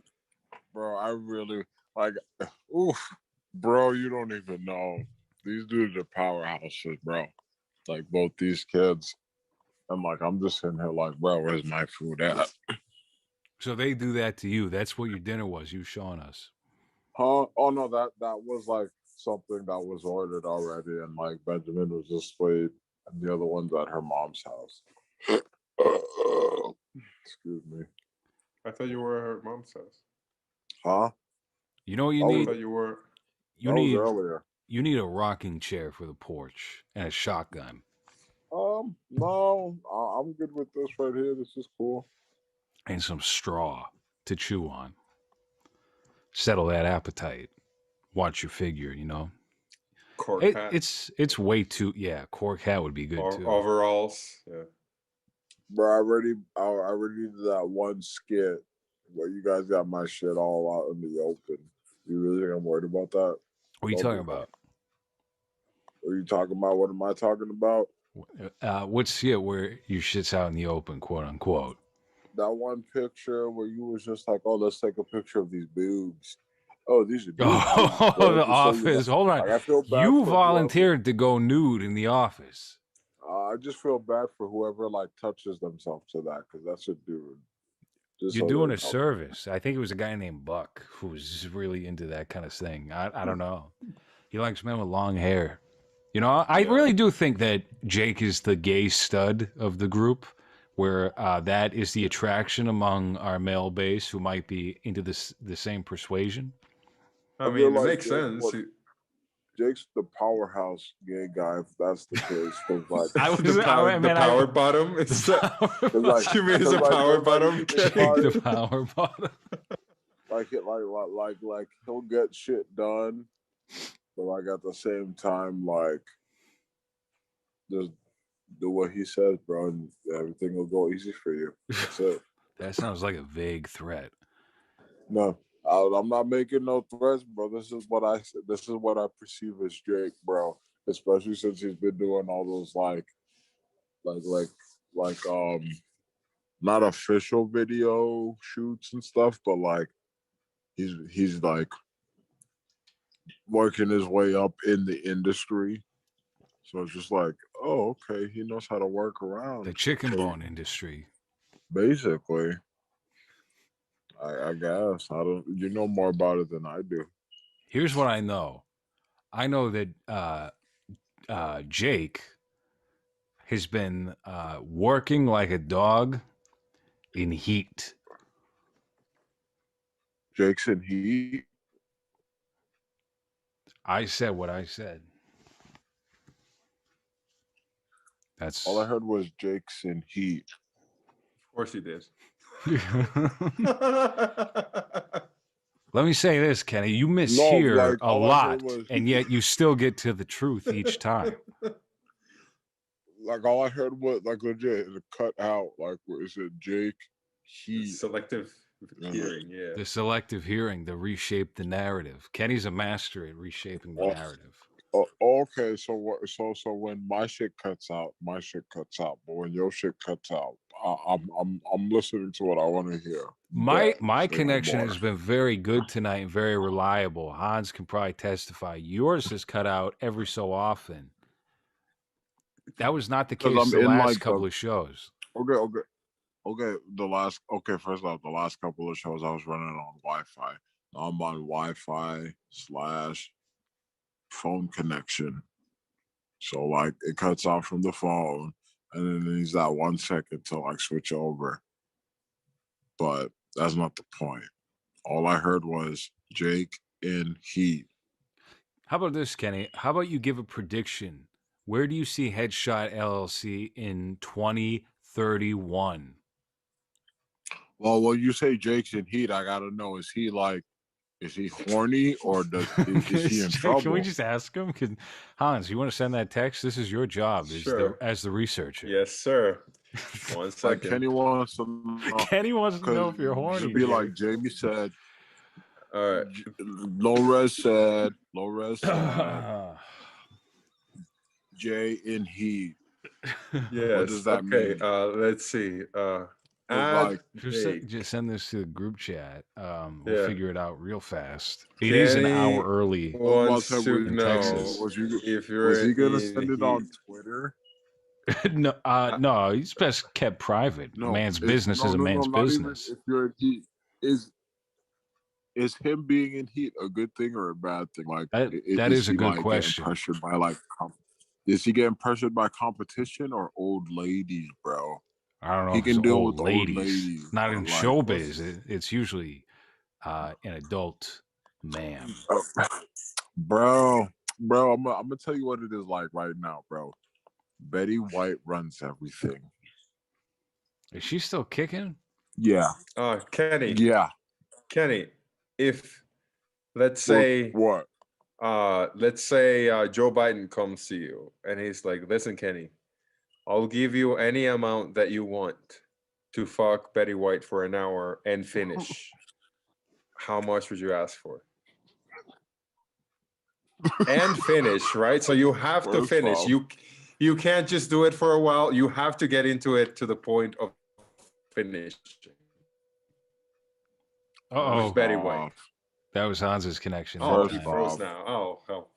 A: Bro, I really, like, oof. Bro, you don't even know. These dudes are powerhouses, bro. Like, both these kids. And, like, I'm just sitting here like, bro, where's my food at?
B: So they do that to you. That's what your dinner was. You showing us.
A: Huh? Oh, no, that was, like, something that was ordered already. And, like, Benjamin was asleep. And the other one's at her mom's house. Excuse me.
C: I thought you were at her mom's house.
A: Huh?
B: You know what you
C: I
B: need?
C: thought you were.
B: You
A: That
B: need
A: was earlier.
B: you need a rocking chair for the porch and a shotgun.
A: No, I'm good with this right here. This is cool.
B: And some straw to chew on. Settle that appetite. Watch your figure, you know.
C: Cork hat.
B: It's way too cork hat would be good too.
C: Overalls. Yeah.
A: Bro, I already did that one skit where you guys got my shit all out in the open. You really think I'm worried about that?
B: What are you talking about?
A: What are you talking about? What am I talking about?
B: What skit where your shit's out in the open, quote unquote?
A: That one picture where you was just like, oh, let's take a picture of these boobs. Oh, these are boobs.
B: Oh, the office. Hold on.
A: Like, I feel bad
B: you
A: for
B: volunteered to go nude in the office.
A: I just feel bad for whoever like touches themselves to that, because that's a dude.
B: You're doing a service. I think it was a guy named Buck who was really into that kind of thing. I don't know. He likes men with long hair. You know, I really do think that Jake is the gay stud of the group, where that is the attraction among our male base who might be into the same persuasion.
C: I mean, it makes sense.
A: Jake's the powerhouse gay guy, if that's the case. Like,
C: the power bottom. It's you mean it's a power bottom?
B: Jake the power bottom.
A: Like he'll get shit done, but like at the same time, like just do what he says, bro, and everything will go easy for you. That's it.
B: That sounds like a vague threat.
A: No. I'm not making no threats, bro. This is what I perceive as Jake, bro. Especially since he's been doing all those not official video shoots and stuff, but like he's like working his way up in the industry. So it's just like, oh, okay, he knows how to work around
B: the chicken bone industry,
A: basically. I guess you know more about it than I do.
B: Here's what I know. I know that Jake has been working like a dog in heat.
A: Jake's in heat?
B: I said what I said. That's
A: all I heard was Jake's in heat.
C: Of course he did.
B: Let me say this, Kenny. You mishear a lot, and yet you still get to the truth each time.
A: Like all I heard was like legit cut out. Like what is it, Jake?
C: Selective hearing, yeah.
B: The selective hearing, the reshape the narrative. Kenny's a master at reshaping the narrative.
A: Okay, so what? So when my shit cuts out, my shit cuts out. But when your shit cuts out, I'm listening to what I want to hear.
B: My connection has been very good tonight and very reliable. Hans can probably testify. Yours is cut out every so often. That was not the
A: Because
B: case
A: I'm
B: the
A: in
B: last
A: like
B: couple of shows.
A: okay. First off, the last couple of shows I was running on Wi-Fi. I'm on Wi-Fi / phone connection. So like it cuts off from the phone, and then it needs that 1 second to like switch over. But that's not the point. All I heard was Jake in heat.
B: How about this, Kenny? How about you give a prediction? Where do you see Headshot LLC in 2031?
A: Well, when you say Jake's in heat, I gotta know: is he horny, or is he in trouble?
B: Can we just ask him? Hans, you want to send that text? This is your job as the researcher.
C: Yes, sir. 1 second.
A: Like Kenny wants to know.
B: Kenny wants to know if you're horny.
A: It'd be like Jamie said.
C: All right.
A: Low res said. Jay in heat.
C: Yes.
A: What does that mean?
C: Let's see.
B: Just send this to the group chat. We'll figure it out real fast. It
C: Kenny
B: is an hour early.
C: Wants to know
B: Texas.
A: Was he gonna send it on Twitter?
B: No, he's best kept private. A man's business is a man's business.
A: If you're in heat, is him being in heat a good thing or a bad thing? Like
B: that is a good question.
A: Pressured by is he getting pressured by competition or old ladies, bro?
B: I don't know.
A: He can deal with
B: old ladies.
A: Old ladies.
B: Not in showbiz. It's usually an adult man.
A: Bro, I'm gonna tell you what it is like right now, bro. Betty White runs everything.
B: Is she still kicking?
A: Yeah.
C: Kenny.
A: Yeah.
C: Kenny, if let's say
A: what?
C: Let's say Joe Biden comes to you and he's like, "Listen, Kenny, I'll give you any amount that you want to fuck Betty White for an hour and finish. How much would you ask for?" And finish, right? So you have to finish. You can't just do it for a while. You have to get into it to the point of finish.
B: Oh,
C: Betty White.
B: That was Hans's connection.
C: Oh, he froze now. Oh.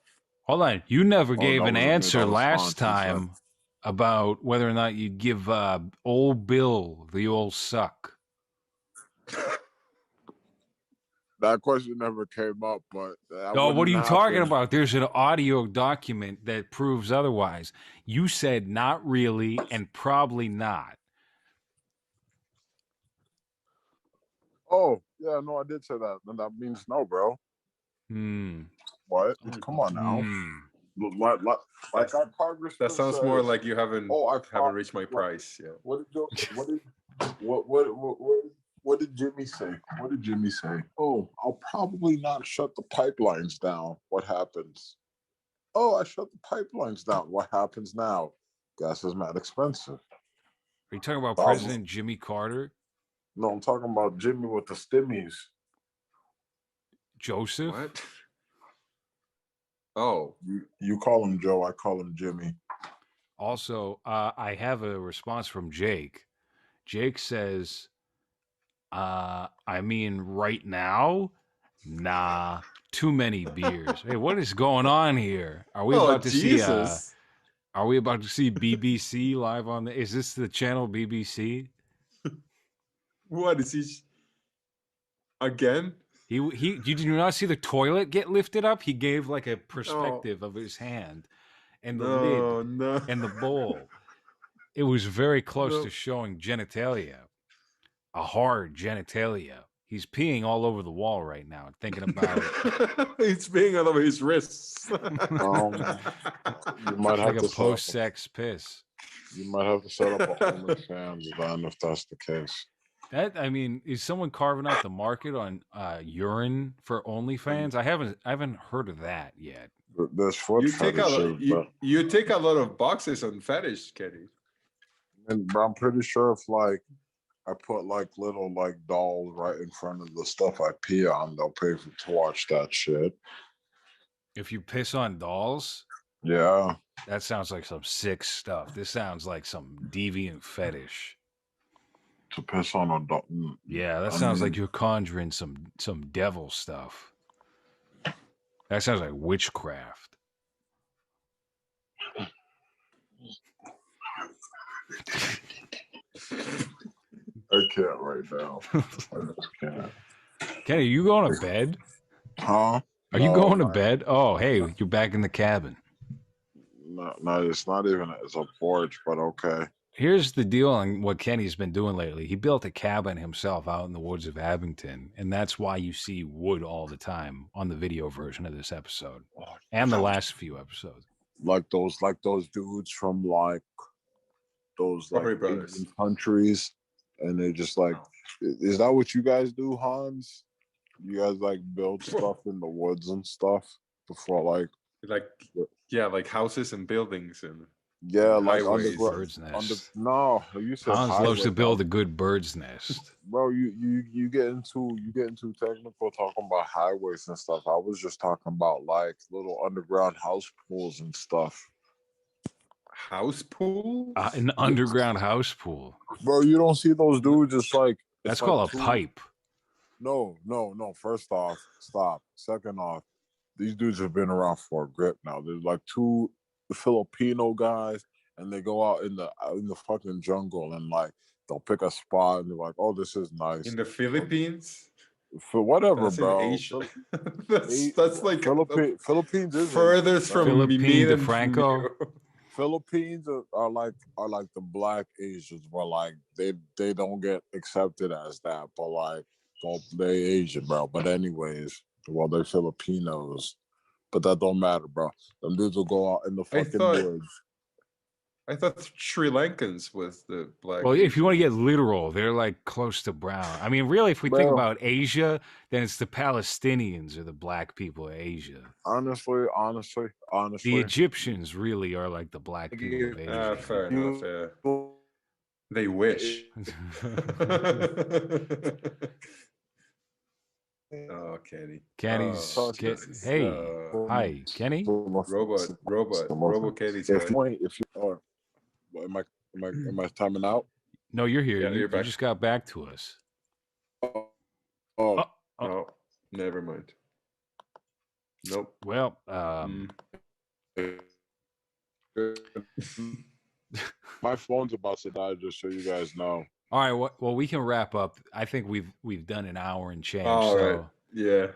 B: Hold on. You never gave an answer last time about whether or not you'd give old Bill the old suck.
A: That question never came up, but
B: what are you talking about? There's an audio document that proves otherwise. You said not really and probably not.
A: Oh, yeah, no, I did say that. And that means no, bro. What? Come on now. Like our Congress.
C: That sounds more like you haven't reached my price. Yeah.
A: What did Jimmy say? What did Jimmy say? Oh, I'll probably not shut the pipelines down. What happens? Oh, I shut the pipelines down. What happens now? Gas is mad expensive.
B: Are you talking about President Jimmy Carter?
A: No, I'm talking about Jimmy with the stimmies.
B: Joseph?
C: What? Oh.
A: You call him Joe, I call him Jimmy.
B: Also, I have a response from Jake. Jake says, I mean, right now? Nah, too many beers. Hey, what is going on here? Are we about to see BBC live on is this the channel BBC?
C: What is he again?
B: Did you not see the toilet get lifted up? He gave like a perspective of his hand and the lid and the bowl. It was very close to showing genitalia. A hard genitalia. He's peeing all over the wall right now, thinking about it.
C: He's peeing all over his wrists.
A: You might have
B: like a post-sex piss.
A: You might have to set up a OnlyFans then, if that's the case.
B: Is someone carving out the market on urine for OnlyFans? I haven't heard of that yet.
A: There's foot
C: you take a lot of boxes on fetish, Kenny.
A: And I'm pretty sure if I put little dolls right in front of the stuff I pee on, they'll pay to watch that shit.
B: If you piss on dolls?
A: Yeah.
B: That sounds like some sick stuff. This sounds like some deviant fetish.
A: To piss on a doll.
B: Yeah, that sounds like you're conjuring some devil stuff. That sounds like witchcraft.
A: I can't right now. I just can't.
B: Kenny, are you going to bed?
A: Huh?
B: Are you going to bed? Oh, hey, you're back in the cabin.
A: No, it's not even. It's a porch, but okay.
B: Here's the deal on what Kenny's been doing lately. He built a cabin himself out in the woods of Abington, and that's why you see wood all the time on the video version of this episode and the last few episodes.
A: Like those dudes from like those like Asian countries, and they just like, is that what you guys do, Hans? You guys like build stuff in the woods and stuff before like
C: houses and buildings and
A: like
B: bird's nest.
A: No, you said
B: Hans loves to build a good bird's nest.
A: Bro, you get into technical talking about highways and stuff. I was just talking about like little underground house pools and stuff.
C: House pool?
B: An underground house pool.
A: Bro, you don't see those dudes just like
B: that's called a pipe.
A: No. First off, stop. Second off, these dudes have been around for a grip now. There's like two Filipino guys, and they go out in the fucking jungle and like they'll pick a spot and they're like, "Oh, this is nice."
C: In the Philippines?
A: For whatever,
C: that's
A: bro.
C: In Asia. that's like
A: Philippines is
C: furthest from
B: Philippine to Franco.
A: Philippines are like the black Asians, where like they don't get accepted as that, but like they Asian, bro. But anyways, well, they're Filipinos, but that don't matter, bro. Them dudes will go out in the fucking woods.
C: I thought Sri Lankans was the black.
B: Well, if you want to get literal, they're like close to brown. I mean, really, if we think about Asia, then it's the Palestinians or the black people of Asia.
A: Honestly,
B: the Egyptians really are like the black people of Asia.
C: Fair enough. Yeah. They wish. Oh, Kenny.
B: Kenny's. Hi, Kenney.
C: Robot Kenny's.
A: If you am I timing out?
B: No, you're here.
C: Yeah,
B: you
C: back.
B: Just got back to us.
C: Oh, never mind. Nope.
B: Well,
A: my phone's about to die, just so you guys know.
B: All right. Well, we can wrap up. I think we've done an hour and change.
C: Right. Yeah.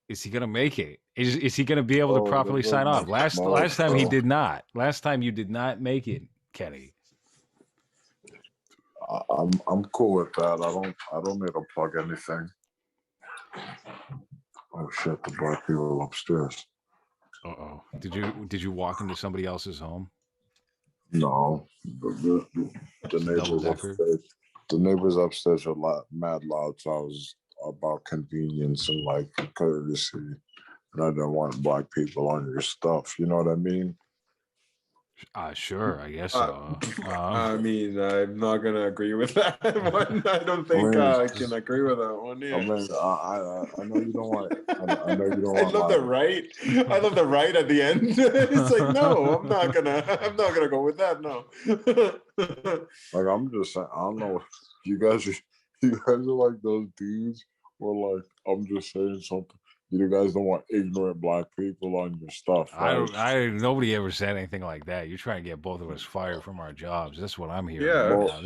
B: Is he gonna make it? Is he gonna be able to properly sign off? Last time he did not. Last time you did not make it, Kenny.
A: I'm cool with that. I don't need to plug anything. Oh shit! The black people upstairs.
B: Uh-oh. Did you walk into somebody else's home?
A: No, the neighbors upstairs. The neighbors upstairs are mad loud, so I was about convenience and like courtesy, and I don't want black people on your stuff. You know what I mean?
B: Sure, I guess so.
C: I mean, I'm not gonna agree with that one. I don't think I can agree with that one. Yeah.
A: I mean, I know you don't want. I know you don't want.
C: I love the right. I love the right at the end. It's like, no, I'm not gonna go with that. No.
A: Like I'm just saying, I don't know. You guys are like those dudes. Or like I'm just saying something. You guys don't want ignorant black people on your stuff. Right?
B: Nobody ever said anything like that. You're trying to get both of us fired from our jobs. That's what I'm hearing.
C: Yeah.
B: Right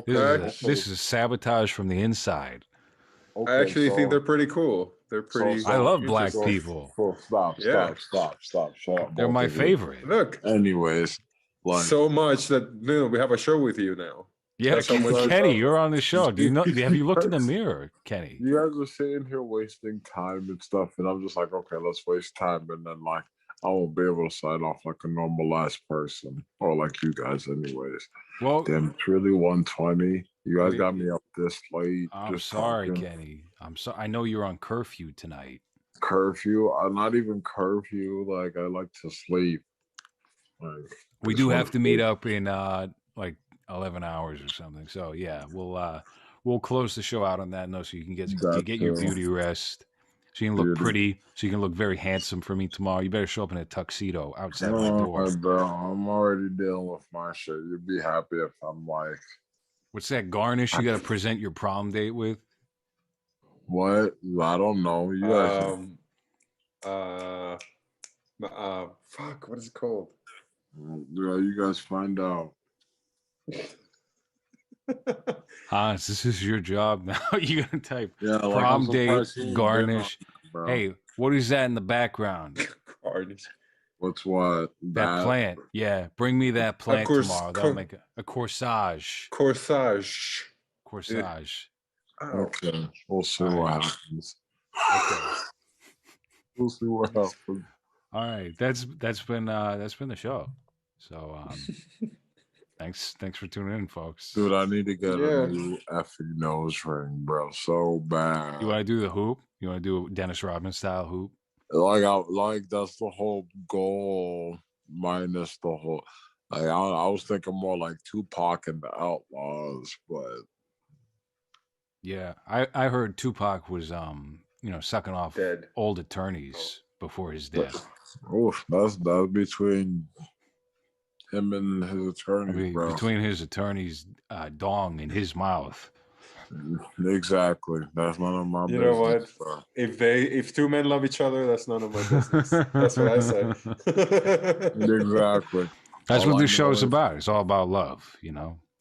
B: now. This is sabotage from the inside.
A: Okay,
C: I actually think they're pretty cool. They're pretty.
B: I love black people.
A: Stop. Shut up.
B: They're my favorite.
C: Look.
A: Anyways, like,
C: so much that we have a show with you now.
B: Yeah, Kenny, you're on the show. Do you know? Have you looked in the mirror, Kenny?
A: You guys are sitting here wasting time and stuff, and I'm just like, okay, let's waste time, and then like I won't be able to sign off like a normal ass person or like you guys, anyways.
B: Well,
A: damn, it's really 1:20. You guys got me up this late.
B: I'm sorry, Kenny. I'm sorry. I know you're on curfew tonight.
A: Curfew? I'm not even curfew. Like I like to sleep. Like
B: we do have to meet up in like 11 hours or something. So yeah, we'll close the show out on that note so you can get your beauty rest. So you can look pretty, so you can look very handsome for me tomorrow. You better show up in a tuxedo outside my door.
A: Bro, I'm already dealing with my shit. You'd be happy if I'm like,
B: what's that garnish you got to present your prom date with?
A: What? I don't know. You
C: guys. Fuck. What is it called?
A: Yeah, you guys find out.
B: Hans, this is your job now. You gotta type
A: Yeah, like I'm
B: prom date,
A: surprised he ain't been on
B: garnish.
A: that, bro.
B: Hey, what is that in the background?
C: Garnish.
A: What's what?
B: That plant. Yeah, bring me that plant tomorrow. That'll make a corsage.
C: Corsage.
B: Corsage.
C: Oh.
A: Okay, we'll see
B: All
A: what
B: right.
A: happens.
B: Okay.
A: We'll see what happens.
B: All right. That's been the show. So thanks for tuning in, folks.
A: Dude, I need to get
C: Yeah.
A: a new effing nose ring, bro. So bad.
B: You want to do the hoop? You want to do a Dennis Rodman style hoop?
A: Like that's the whole goal, minus the whole. Like I was thinking more like Tupac and the Outlaws, but
B: Yeah, I heard Tupac was sucking off
C: Dead.
B: old attorneys before his death.
A: oof, that's between him and his
B: I
A: attorneys,
B: mean,
A: bro.
B: between his attorney's dong in his mouth.
A: Exactly. That's none of my
C: You
A: business.
C: know what?
A: Bro.
C: If two men love each other, that's none of my business. That's what I say.
A: Exactly.
B: That's
A: All
B: what
A: I
B: this show's
A: know is-
B: about. It's all about love,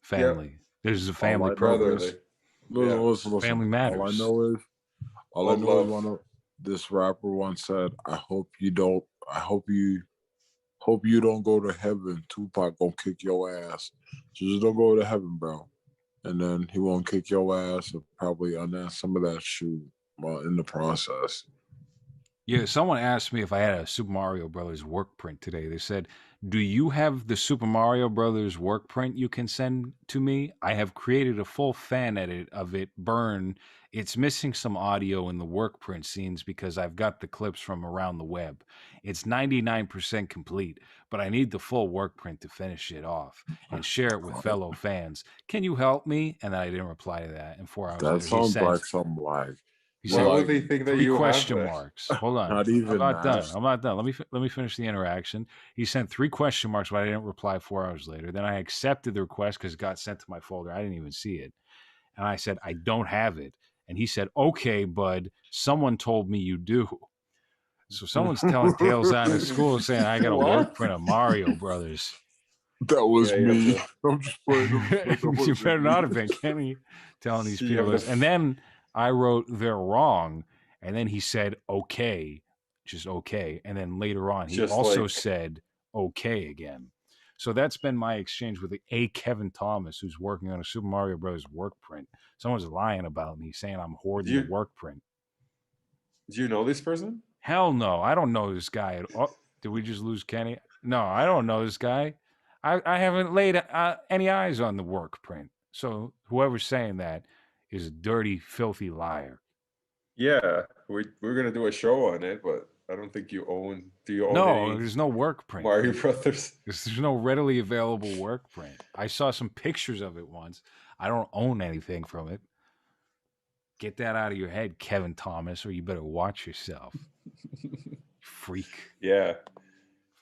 B: family. This is a family
A: I know
B: program.
C: Brotherly. Yeah.
A: Listen.
B: Family matters.
A: All I
C: Love,
A: know
C: love.
A: is this rapper once said, I hope you don't go to heaven. Tupac gonna kick your ass. Just don't go to heaven, bro. And then he won't kick your ass and probably unearth some of that shit in the process.
B: Yeah, someone asked me if I had a Super Mario Brothers work print today. They said, "Do you have the Super Mario Brothers work print you can send to me? I have created a full fan edit of it. Burn. It's missing some audio in the work print scenes because I've got the clips from around the web. It's 99% complete, but I need the full work print to finish it off and share it with fellow fans. Can you help me?" And I didn't reply to that. And 4 hours
A: That
B: later, he
A: sounds
B: said,
A: like some like
B: he
C: Why
B: said,
C: would they think that
B: 3
C: you have
B: question
C: that?
B: marks. Hold on.
A: not even
B: I'm not done.
A: that.
B: I'm not done. Let me finish the interaction. He sent 3 question marks, but I didn't reply 4 hours later. Then I accepted the request because it got sent to my folder. I didn't even see it. And I said, I don't have it. And he said, okay, bud, someone told me you do. So someone's telling tales out of school saying I got a work
C: What?
B: print of Mario Brothers.
A: That was
C: Yeah, you
A: me.
C: have
A: I'm just playing.
B: You better not have been Kenney telling these
C: You
B: people
C: have
B: this.
C: the-
B: And then I wrote, they're wrong. And then he said, okay, just okay. And then later on, he
C: Just
B: also
C: like-
B: said, okay again. So that's been my exchange with a Kevin Thomas, who's working on a Super Mario Bros. Work print. Someone's lying about me, saying I'm hoarding the work print.
C: Do you know this person?
B: Hell no. I don't know this guy at all. Did we just lose Kenney? No, I don't know this guy. I haven't laid any eyes on the work print. So whoever's saying that is a dirty, filthy liar.
C: Yeah, we're gonna do a show on it, but I don't think you own. Do you own
B: No,
C: any
B: there's no work print.
C: Mario Brothers?
B: There's no readily available work print. I saw some pictures of it once. I don't own anything from it. Get that out of your head, Kevin Thomas, or you better watch yourself. Freak.
C: Yeah.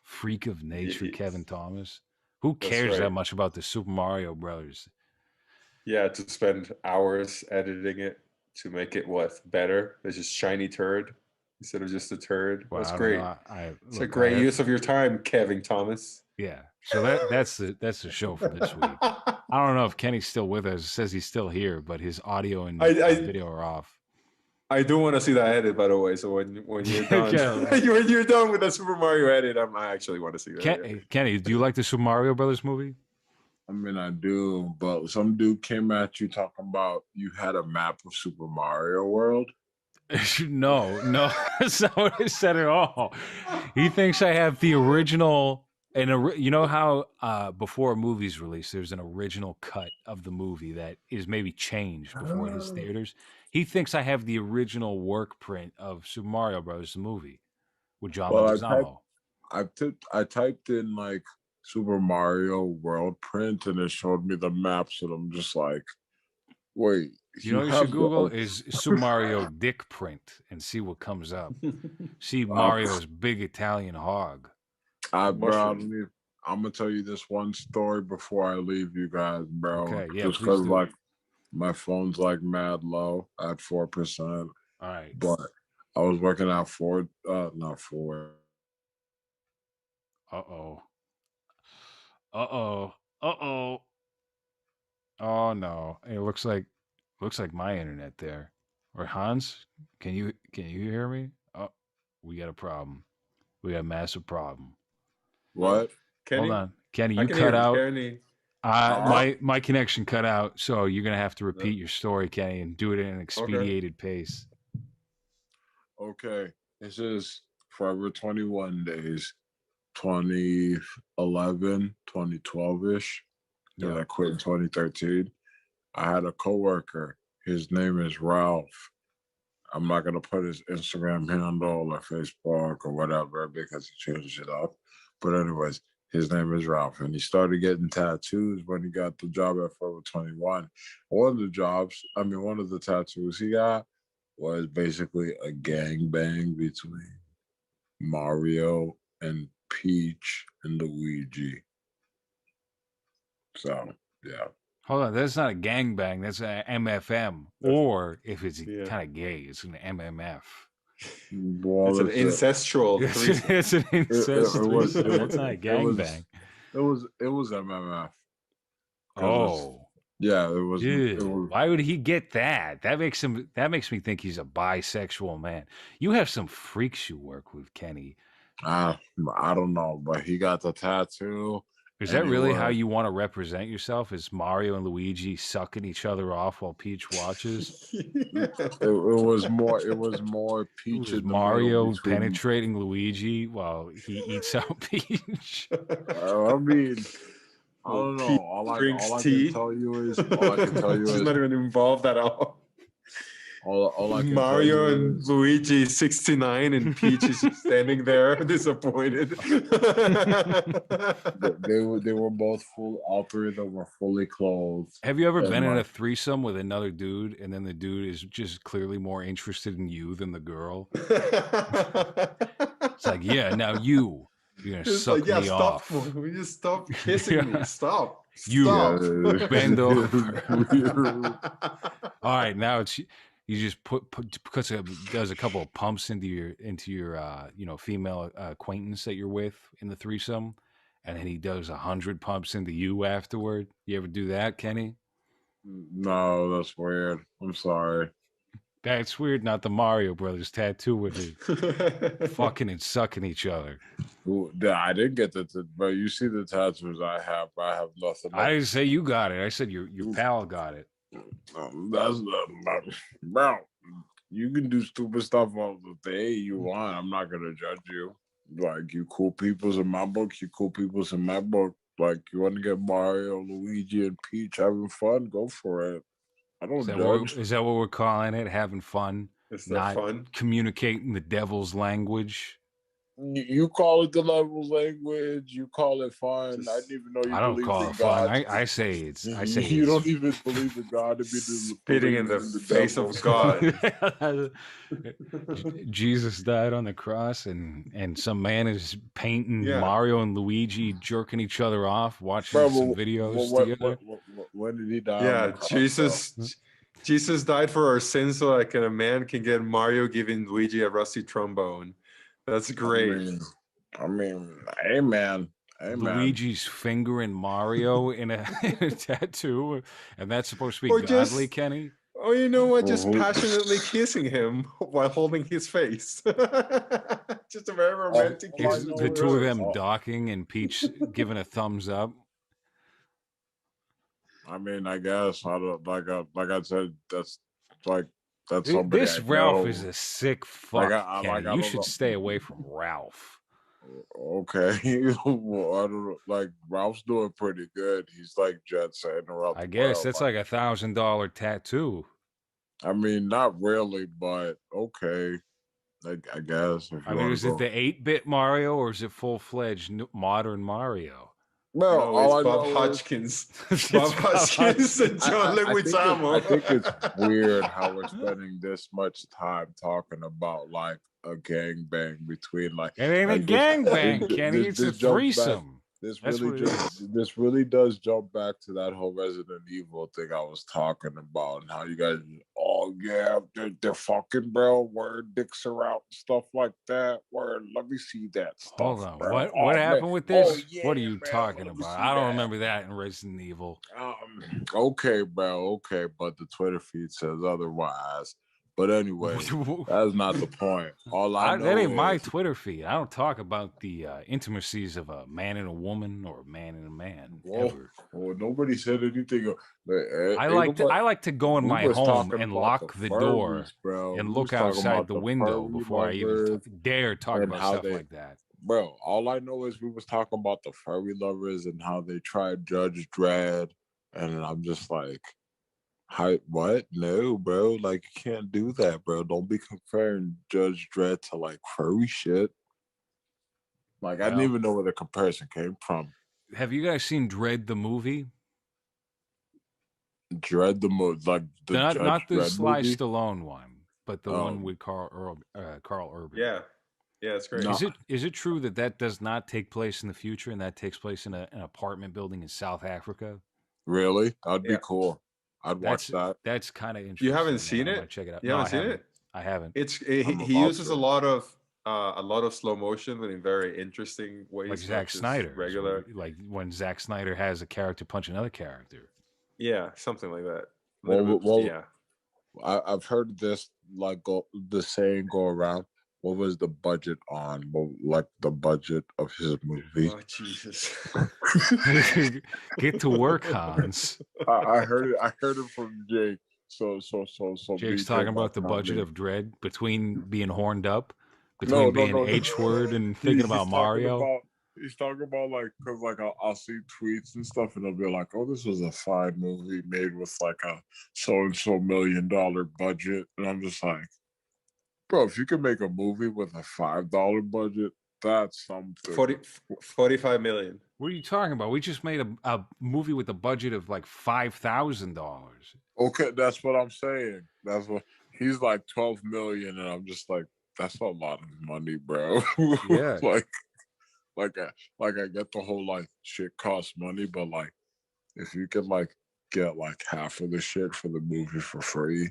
B: Freak of nature,
C: Yes.
B: Kevin Thomas. Who
C: That's
B: cares that
C: right.
B: much about the Super Mario Brothers?
C: Yeah, to spend hours editing it to make it better. It's just shiny turd instead of just a turd.
B: Well,
C: That's
B: I don't
C: great.
B: know.
C: It's a great use of your time, Kevin Thomas.
B: Yeah. So that's the show for this week. I don't know if Kenny's still with us. It says he's still here, but his audio and video are off.
C: I do want to see that edit, by the way. So when you're done,
B: Yeah.
C: when you're done with the Super Mario edit, I actually want to see that.
B: Kenny, do you like the Super Mario Brothers movie?
A: I mean, I do, but some dude came at you talking about you had a map of Super Mario World.
B: No, that's not what I said at all. He thinks I have the original. You know how before a movie's released, there's an original cut of the movie that is maybe changed before it hits theaters. He thinks I have the original work print of Super Mario Bros. The movie with John Leguizamo.
A: I typed in like Super Mario World print, and it showed me the maps, and I'm just like, wait.
B: You know what you should Google is Super Mario dick print and see what comes up. See Mario's big Italian hog.
A: Bro, I'm gonna tell you this one story before I leave you guys, bro.
B: Okay, yeah,
A: just because like my phone's like mad low at 4%.
B: All right,
A: but I was working out not Ford.
B: Uh-oh. Oh no, it looks like my internet there. Or Hans, can you hear me? Oh, we got a problem. We got a massive problem.
A: What?
B: Hold
C: Kenny?
B: on, Kenny,
C: I
B: you
C: can hear
B: cut
C: him.
B: out.
C: Kenny.
A: Uh,
B: My connection cut out, so you're gonna have to
C: No.
B: repeat your story, Kenny, and do it in an
C: Okay.
B: expedited pace.
A: okay. This is Forever 21 Days, 2011, 2012-ish. Then
B: Yeah.
A: I quit in 2013. I had a coworker. His name is Ralph. I'm not gonna put his Instagram handle or Facebook or whatever because he changes it up. But anyways, his name is Ralph, and he started getting tattoos when he got the job at Forever 21. One of the tattoos he got was basically a gangbang between Mario and Peach and Luigi. So yeah.
B: Hold on, that's not a gangbang. That's a MFM. Or if it's kind of gay, it's an MMF.
C: It's an incestual threesome.
B: It's an incest threesome. That's not a
A: It
B: gangbang.
A: was MMF.
B: Oh,
A: Yeah, it was.
B: Why would he get that? That makes me think he's a bisexual man. You have some freaks you work with, Kenny.
A: I don't know, but he got the tattoo.
B: Is that really how you want to represent yourself? Is Mario and Luigi sucking each other off while Peach watches?
A: It was more. It was more Peach.
B: Was Mario penetrating Luigi while he eats out Peach?
A: I mean, I don't know. All I can tell you is
C: She's not even involved at all.
A: All I can
C: Mario
A: tell you
C: and
A: is,
C: Luigi 69 and Peach is standing there disappointed.
A: they were both full. All three of them were fully clothed.
B: Have you ever been in a threesome with another dude, and then the dude is just clearly more interested in you than the girl? It's like, yeah, now you're gonna suck me off.
C: Will you stop kissing me? Stop.
B: You bend over. All right, now it's you just does a couple of pumps into your female acquaintance that you're with in the threesome, and then he does 100 pumps into you afterward. You ever do that, Kenny?
A: No, that's weird. I'm sorry.
B: That's weird. Not the Mario Brothers tattoo with it fucking and sucking each other.
A: I didn't get the, but you see the tattoos I have. I have nothing.
B: I didn't say you got it. I said your pal got it.
A: That's bro. You can do stupid stuff all the day you want. I'm not gonna judge you. Like, you cool people's in my book. You cool people's in my book. Like, you want to get Mario, Luigi, and Peach having fun? Go for it. I don't judge.
B: Is that what we're calling it? Having fun?
C: It's
B: not
C: fun.
B: Communicating the devil's language.
A: You call it the devil's language. You call it fun. I didn't even know you.
B: I don't call it fun. I say it's.
A: You don't even believe in God to be
C: spitting in the face of God.
B: Jesus died on the cross, and some man is painting Mario and Luigi jerking each other off, watching some videos together.
A: When did he die?
C: Yeah, Jesus died for our sins so that a man can get Mario giving Luigi a rusty trombone. That's great.
A: I mean, amen.
B: Luigi's fingering Mario in a tattoo, and that's supposed to be godly, Kenny?
C: Oh, you know what? Just passionately kissing him while holding his face. Just a very romantic kiss.
B: The two of them docking and Peach giving a thumbs up.
A: I mean, I guess I don't like I said. That's
B: This Ralph is a sick fuck. You should stay away from Ralph.
A: Okay, well, I don't know. Like, Ralph's doing pretty good. He's like jet setting around.
B: I guess that's like $1,000 tattoo.
A: I mean, not really, but okay. I guess.
B: I mean, is it the 8-bit Mario or is it full-fledged modern Mario?
C: No, it's Bob Hodgkins. Bob Hodgkins and John Leguizamo.
A: I think it's weird how we're spending this much time talking about like a gangbang between like.
B: It ain't a gangbang, Kenny. It's a threesome.
A: This
B: That's
A: really
B: what it is.
A: this really does jump back to that whole Resident Evil thing I was talking about, and how you guys, oh yeah, they're fucking, bro, word dicks are out and stuff like that. Word, let me see that
B: Hold
A: stuff,
B: on.
A: bro.
B: What
A: Oh man,
B: happened with
A: oh
B: this?
A: yeah,
B: What are you
A: man,
B: talking
A: let me
B: about?
A: see
B: I don't
A: that.
B: remember that in Resident Evil.
A: Okay, bro, okay, but the Twitter feed says otherwise. But anyway, that's not the point. All I know
B: that ain't my
A: is,
B: Twitter feed. I don't talk about the intimacies of a man and a woman or a man and a man ever.
A: well, nobody said anything.
B: I
A: Ain't
B: like to
A: nobody,
B: go in
A: we
B: my
A: was
B: home
A: talking
B: and
A: about the
B: lock the door
A: furries, bro.
B: and
A: We
B: look
A: was talking
B: outside
A: about
B: the
A: the
B: window
A: furry
B: before I even
A: lovers
B: dare talk
A: and
B: about
A: how
B: stuff
A: they,
B: like that.
A: bro. All I know is we was talking about the furry lovers and how they tried Judge Dredd, and I'm just like, how? What? No, bro. Like you can't do that, bro. Don't be comparing Judge Dredd to like furry shit. Like I didn't
B: Well,
A: even know where the comparison came from.
B: have you guys seen Dread the movie?
A: Dread the movie, like the Judge
B: Not the
A: Dredd
B: Sly
A: movie.
B: Stallone one, but the one
A: Oh
B: with Carl Urban.
C: Yeah, it's great.
A: no,
B: Is it true that does not take place in the future and that takes place in an apartment building in South Africa?
A: really? That'd be
C: Yeah,
A: cool. I'd watch that.
B: That's kind of
C: you
B: interesting.
C: haven't seen
B: I
C: it?
B: might check it out.
C: You
B: No,
C: haven't
B: I
C: seen
B: haven't.
C: it?
B: I haven't.
A: I'm
C: He
A: about
C: uses
A: to.
C: a lot of slow motion, but in very interesting
B: Like
C: ways, not
B: Zack
C: just
B: Snyder,
C: regular.
B: like when Zack Snyder has a character punch another character.
C: Yeah, something like that. A
A: Well,
C: little bit.
A: well,
C: Yeah.
A: I've heard this like the saying go around. What was the budget on? Well, like the budget of his movie.
C: Oh Jesus.
B: Get to work, Hans.
A: I heard it. I heard it from Jake. So
B: Jake's
A: BK
B: talking
A: about
B: about the
A: not
B: budget
A: me.
B: of Dread between being horned up,
A: No,
B: between
A: no,
B: being
A: no, no.
B: H word and thinking about
A: He's talking
B: Mario.
A: about. He's talking about like, cause like I'll see tweets and stuff, and they'll be like, "Oh, this was a fine movie made with like a so and so $1 million budget," and I'm just like, bro, if you can make a movie with a $5 budget, that's something.
C: 45 million.
B: What are you talking about? We just made a movie with a budget of like $5,000.
A: Okay, that's what I'm saying. That's what he's like 12 million, and I'm just like, that's a lot of money, bro.
B: Yeah.
A: like I get the whole like shit costs money, but like if you could like get like half of the shit for the movie for free,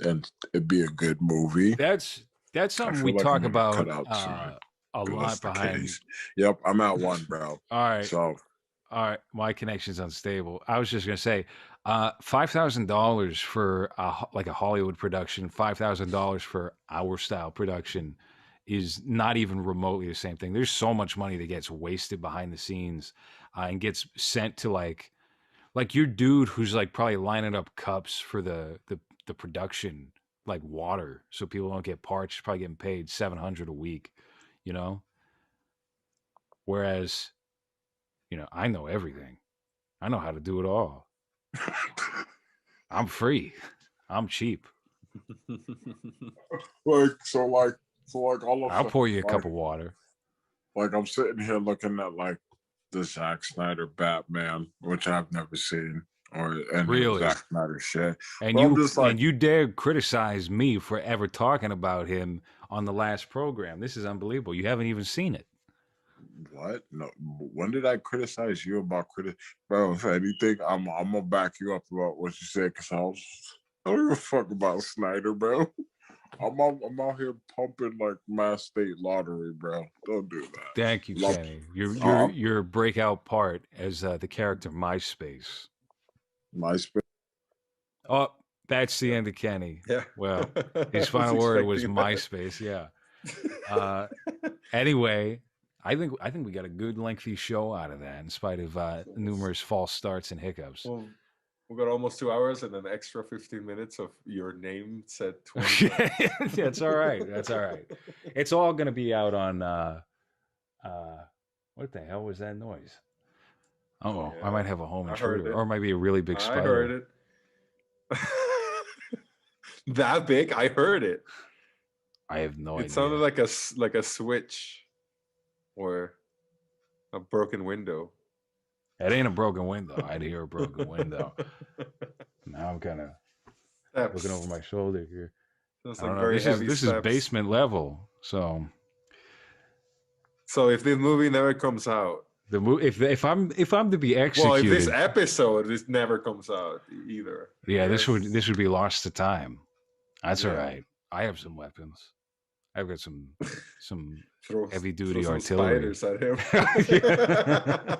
A: and it'd be a good movie.
B: That's
A: I
B: something we
A: feel like I'm
B: talk
A: gonna
B: about
A: cut out some
B: a lot behind.
A: case. Yep, I'm at one, bro.
B: All right.
A: So
B: All right, my connection's unstable. I was just gonna say, $5,000 for like a Hollywood production, $5,000 for our style production is not even remotely the same thing. There's so much money that gets wasted behind the scenes and gets sent to like your dude who's like probably lining up cups for the production, like water, so people don't get parched. Probably getting paid $700 a week, you know. Whereas, I know everything. I know how to do it all. I'm free. I'm cheap.
A: like all of
B: I'll pour you a
A: like,
B: cup of water.
A: like I'm sitting here looking at like the Zack Snyder Batman, which I've never seen, or any
B: Really?
A: Zack Snyder shit.
B: And
A: But I'm just like,
B: you dare criticize me for ever talking about him on the last program. This is unbelievable. You haven't even seen it.
A: what? No, when did I criticize you about bro? If anything, I'm gonna back you up about what you said, because I don't give a fuck about Snyder, bro. I'm out here pumping like Mass State Lottery, bro. Don't do that.
B: Thank you,
A: Love,
B: Kenny. Your breakout part as the character MySpace.
A: MySpace.
B: Oh, that's the end of Kenny.
C: Yeah.
B: Well,
C: I
B: his
C: was
B: final word was
C: expecting that.
B: MySpace. Yeah. Anyway, I think we got a good lengthy show out of that, in spite of numerous false starts and hiccups.
C: Well, we got almost 2 hours and an extra 15 minutes of your name said 20 times.
B: That's all right. That's all right. It's all going to be out on. What the hell was that noise? Oh,
C: Yeah,
B: I might have a home
C: I heard
B: intruder,
C: it.
B: or it might be a really big spider.
C: I heard it. That big? I heard it.
B: I have no idea.
C: It sounded like a switch or a broken window.
B: It ain't a broken window. I'd hear a broken window. Now I'm kind of looking over my shoulder here.
C: Sounds
B: I don't
C: like
B: know.
C: very
B: This
C: heavy
B: is
C: steps.
B: basement level. So
C: if this movie never comes out,
B: The movie. If I'm to be
C: Well, if
B: executed,
C: this episode this never comes out either.
B: yeah, this
C: Yes.
B: would be lost to time. That's all
C: Yeah.
B: right. I have some weapons. I've got some
C: Throw
B: heavy
C: throw
B: duty
C: some
B: artillery.
C: spiders at him.
B: Yeah.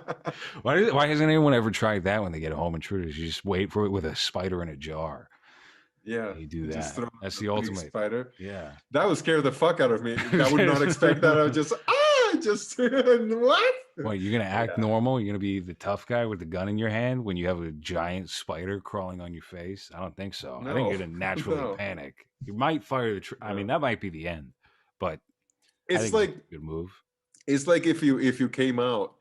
B: Why hasn't anyone ever tried that when they get home intruders? You just wait for it with a spider in a jar.
C: Yeah,
B: You do
C: just
B: that.
C: throw
B: That's
C: a
B: the
C: big
B: ultimate.
C: spider.
B: Yeah.
C: That would scare the fuck out of me. I would not expect that. I would just what?
B: What, you're gonna act
C: Yeah.
B: normal? You're gonna be the tough guy with the gun in your hand when you have a giant spider crawling on your face? I don't think so. I think
C: No,
B: you're gonna naturally
C: no,
B: panic. You might fire the. I mean,
C: no.
B: that might be the end, but I
C: It's
B: think
C: like
B: it's a good move.
C: it's like if you came out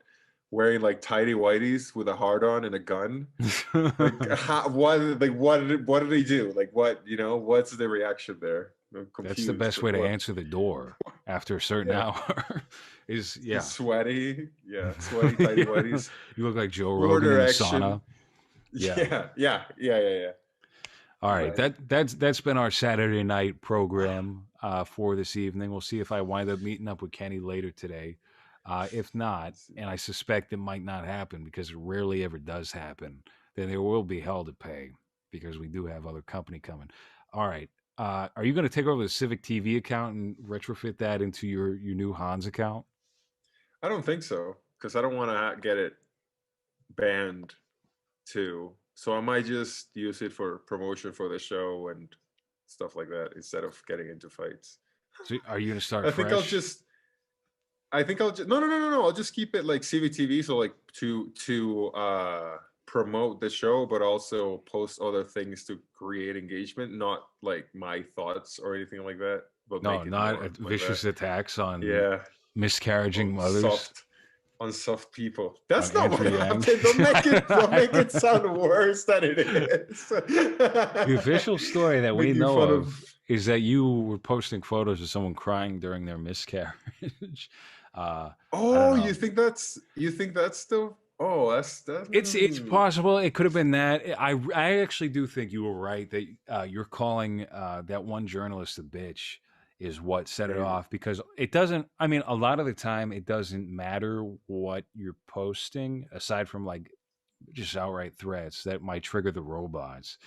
C: wearing like tidy whities with a hard on and a gun. Like what did he do? Like what what's the reaction there? I'm
B: That's the
C: confused.
B: best
C: Like,
B: way to
C: what?
B: answer the door after a certain
C: Yeah.
B: hour. Is yeah.
C: Sweaty, sweaty tidy whities.
B: You look like Joe
C: Floor
B: Rogan in a
C: direction.
B: sauna.
C: Yeah.
B: All right,
C: Right.
B: that's been our Saturday night program for this evening. We'll see if I wind up meeting up with Kenny later today. If not, and I suspect it might not happen because it rarely ever does happen, then there will be hell to pay because we do have other company coming. All right, are you going to take over the Civic TV account and retrofit that into your new Hans account?
C: I don't think so because I don't want to get it banned too. So I might just use it for promotion for the show and stuff like that instead of getting into fights.
B: So are you going to start
C: I
B: fresh?
C: think I'll just no. I'll just keep it like CVTV, so like to promote the show, but also post other things to create engagement, not like my thoughts or anything like that. But
B: No,
C: make it
B: not
C: more like
B: vicious
C: that.
B: attacks on
C: Yeah,
B: miscarriaging mothers.
C: on soft people. That's
B: On
C: not what
B: Andrew Yang.
C: happened. Don't make it sound worse than it is.
B: The official story that we
C: Making
B: know
C: fun
B: of is that you were posting photos of someone crying during their miscarriage. I don't know.
C: You think that's still? Oh, that's
B: It's possible. It could have been that. I actually do think you were right that you're calling that one journalist a bitch is what set it
C: Maybe.
B: off because it doesn't. I mean, a lot of the time it doesn't matter what you're posting aside from like just outright threats that might trigger the robots.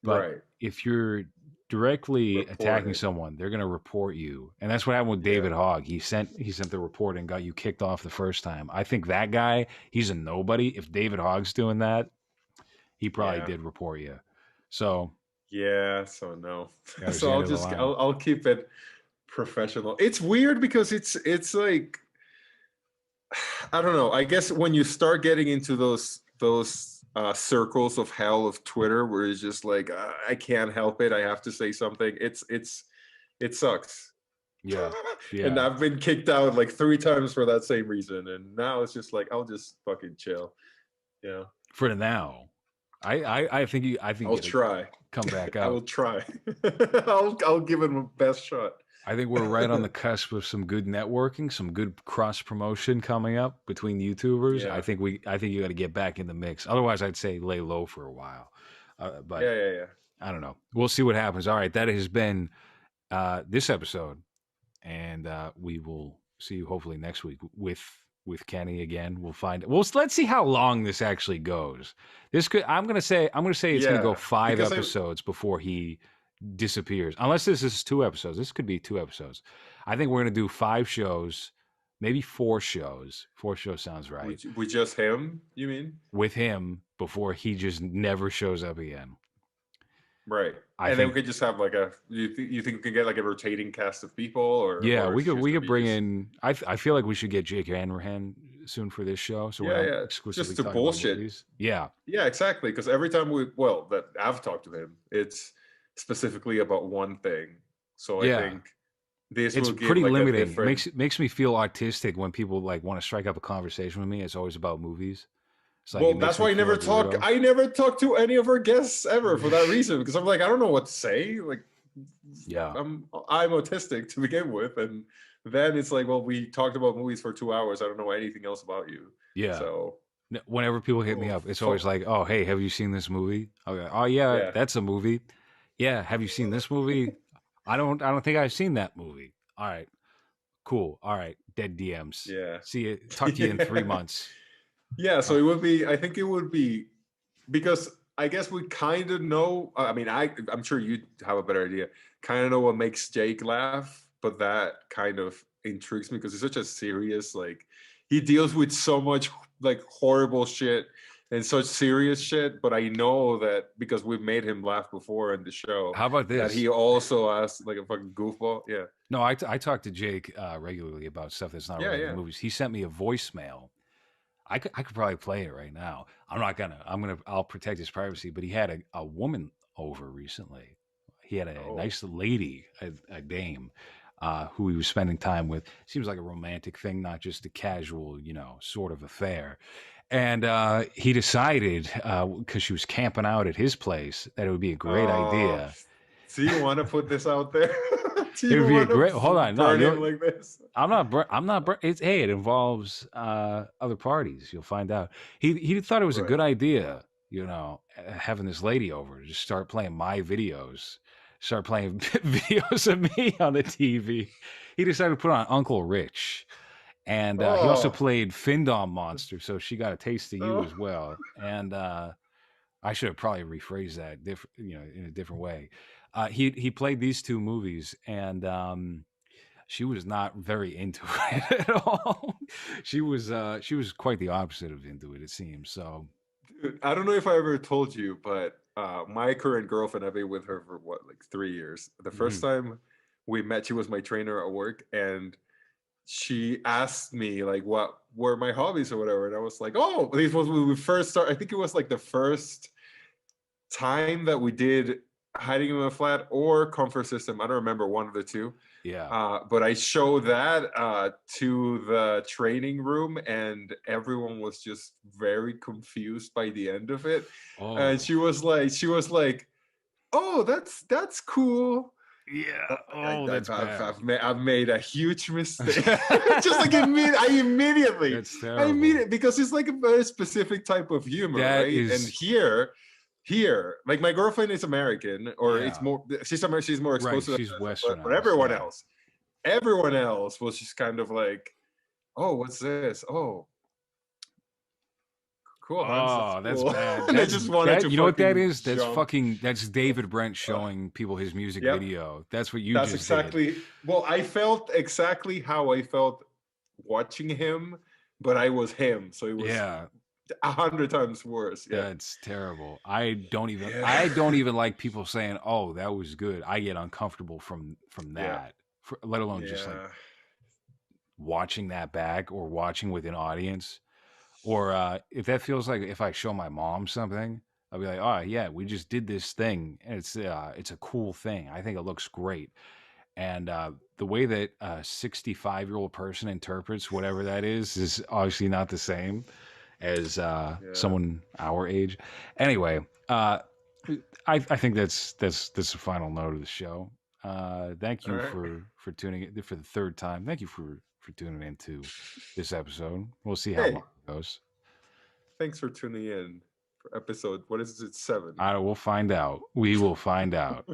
B: But
C: Right.
B: if you're directly attacking
C: Reporting.
B: someone, they're going to report you, and that's what happened with David Hogg. He sent the report and got you kicked off the first time. I think that guy, he's a nobody. If David Hogg's doing that, he probably did report you. So
C: So no.
B: that was
C: So
B: the
C: I'll
B: end of the
C: just
B: line.
C: I'll keep it professional. It's weird because it's like I don't know. I guess when you start getting into those circles of hell of Twitter, where it's just like I can't help it, I have to say something. It sucks.
B: Yeah.
C: And I've been kicked out like 3 times for that same reason, and now it's just like I'll just fucking chill. Yeah.
B: For now, I think
C: I'll try.
B: come back
C: I will
B: out.
C: try. I'll give it my best shot.
B: I think we're right on the cusp of some good networking, some good cross promotion coming up between YouTubers.
C: Yeah.
B: I think you got to get back in the mix. Otherwise, I'd say lay low for a while. But
C: Yeah.
B: I don't know. We'll see what happens. All right, that has been this episode, and we will see you hopefully next week with Kenny again. Let's see how long this actually goes. I'm gonna say it's gonna go 5 episodes before he disappears, unless this is 2 episodes. This could be 2 episodes. I think we're gonna do 5 shows, maybe 4 shows. 4 shows sounds right.
C: With just him, you mean?
B: With him before he just never shows up again.
C: Right. Then we could just have like you think we could get like a rotating cast of people or
B: we could bring in I feel like we should get Jake Hanrahan soon for this show. So we're not exclusively
C: just to
B: talking
C: bullshit.
B: about movies. Yeah,
C: exactly. Because every time that I've talked to him, it's specifically about one thing. So I think this
B: it's
C: will give
B: pretty
C: like
B: limiting. It makes me feel autistic when people like want to strike up a conversation with me. It's always about movies. Like,
C: that's why I never talk. I never talk to any of our guests ever for that reason, because I'm like, I don't know what to say. Like, I'm autistic to begin with, and then it's like, well, we talked about movies for 2 hours. I don't know anything else about you.
B: Yeah.
C: So
B: whenever people hit me up, it's always like, oh, hey, have you seen this movie? Okay. Oh yeah, that's a movie. Yeah. Have you seen this movie? I don't think I've seen that movie. All right. Cool. All right. Dead DMs.
C: Yeah.
B: See you. Talk to you in 3 months.
C: Yeah, so it would be. I think it would be because I guess we kind of know. I mean, I'm sure you have a better idea. Kind of know what makes Jake laugh, but that kind of intrigues me because he's such a serious. Like, he deals with so much like horrible shit and such serious shit. But I know that because we've made him laugh before in the show,
B: How about
C: that
B: this?
C: he also asks like a fucking goofball. Yeah.
B: No, I talk to Jake regularly about stuff that's not
C: Yeah,
B: related
C: yeah.
B: to movies. He sent me a voicemail. I could probably play it right now. I'll protect his privacy. But he had a woman over recently. He had a
C: Oh.
B: nice lady, a dame, who he was spending time with. Seems like a romantic thing, not just a casual, sort of affair. And he decided, because she was camping out at his place, that it would be a great
C: Oh,
B: idea.
C: do you want to put this out there? Do
B: It
C: you
B: would be a
C: want
B: great.
C: to
B: Hold on, no,
C: burn him like this?
B: I'm not. I'm not. It's hey. It involves other parties. You'll find out. He thought it was a
C: Right.
B: good idea. Having this lady over to just start playing my videos, start playing videos of me on the TV. He decided to put on Uncle Rich, and he also
C: Oh,
B: played Findom Monster. So she got a taste of you
C: oh.
B: as well. And I should have probably rephrased that in a different way. He played these two movies, and she was not very into it at all. She was quite the opposite of into it seems. So
C: Dude, I don't know if I ever told you, but my current girlfriend, I've been with her for what, like 3 years. The first time we met, she was my trainer at work, and she asked me like what were my hobbies or whatever, and I was like, oh, this was when we first started. I think it was like the first time that we did hiding in a flat or comfort system. I don't remember, one of the two.
B: yeah.
C: But I showed that to the training room, and everyone was just very confused by the end of it. And
B: Oh
C: she was like, "Oh, that's cool."
B: yeah.
C: I,
B: Oh,
C: I've,
B: that's
C: I've,
B: bad.
C: I've, made, I've made a huge mistake. Just like immediately,
B: That's
C: I
B: terrible.
C: immediately, because it's like a very specific type of humor,
B: That
C: right? And
B: is
C: here, like my girlfriend is American, or it's
B: yeah.
C: more, she's American, she's more
B: Right.
C: exposed to that,
B: She's
C: but
B: westernized. Yeah.
C: everyone else was just kind of like, oh, what's this? Oh, cool, Hans, that's
B: Oh, that's
C: cool.
B: bad.
C: And I
B: That's
C: just wanted
B: that.
C: to
B: You know what that
C: fucking
B: is?
C: jump.
B: That's David Brent showing people his music
C: Yep,
B: video. That's what you
C: that's
B: just did.
C: exactly, well, I felt exactly how I felt watching him, but I was him, so it was
B: Yeah.
C: 100 times worse. Yeah.
B: That's terrible. I
C: Yeah.
B: don't even like people saying, "Oh, that was good." I get uncomfortable from
C: Yeah.
B: that. Let alone just like
C: Yeah.
B: watching that back or watching with an audience. Or if that feels like if I show my mom something, I'll be like, "Oh, yeah, we just did this thing and it's a cool thing. I think it looks great." And the way that a 65-year-old person interprets whatever that is obviously not the same as
C: Yeah.
B: someone our age. Anyway, I think that's the final note of the show. Thank
C: All
B: you
C: right.
B: for tuning in for the third time. Thank you for tuning into this episode. We'll see how long
C: Hey,
B: it goes.
C: thanks for tuning in for episode, what is it, 7?
B: We'll find out. We will find out.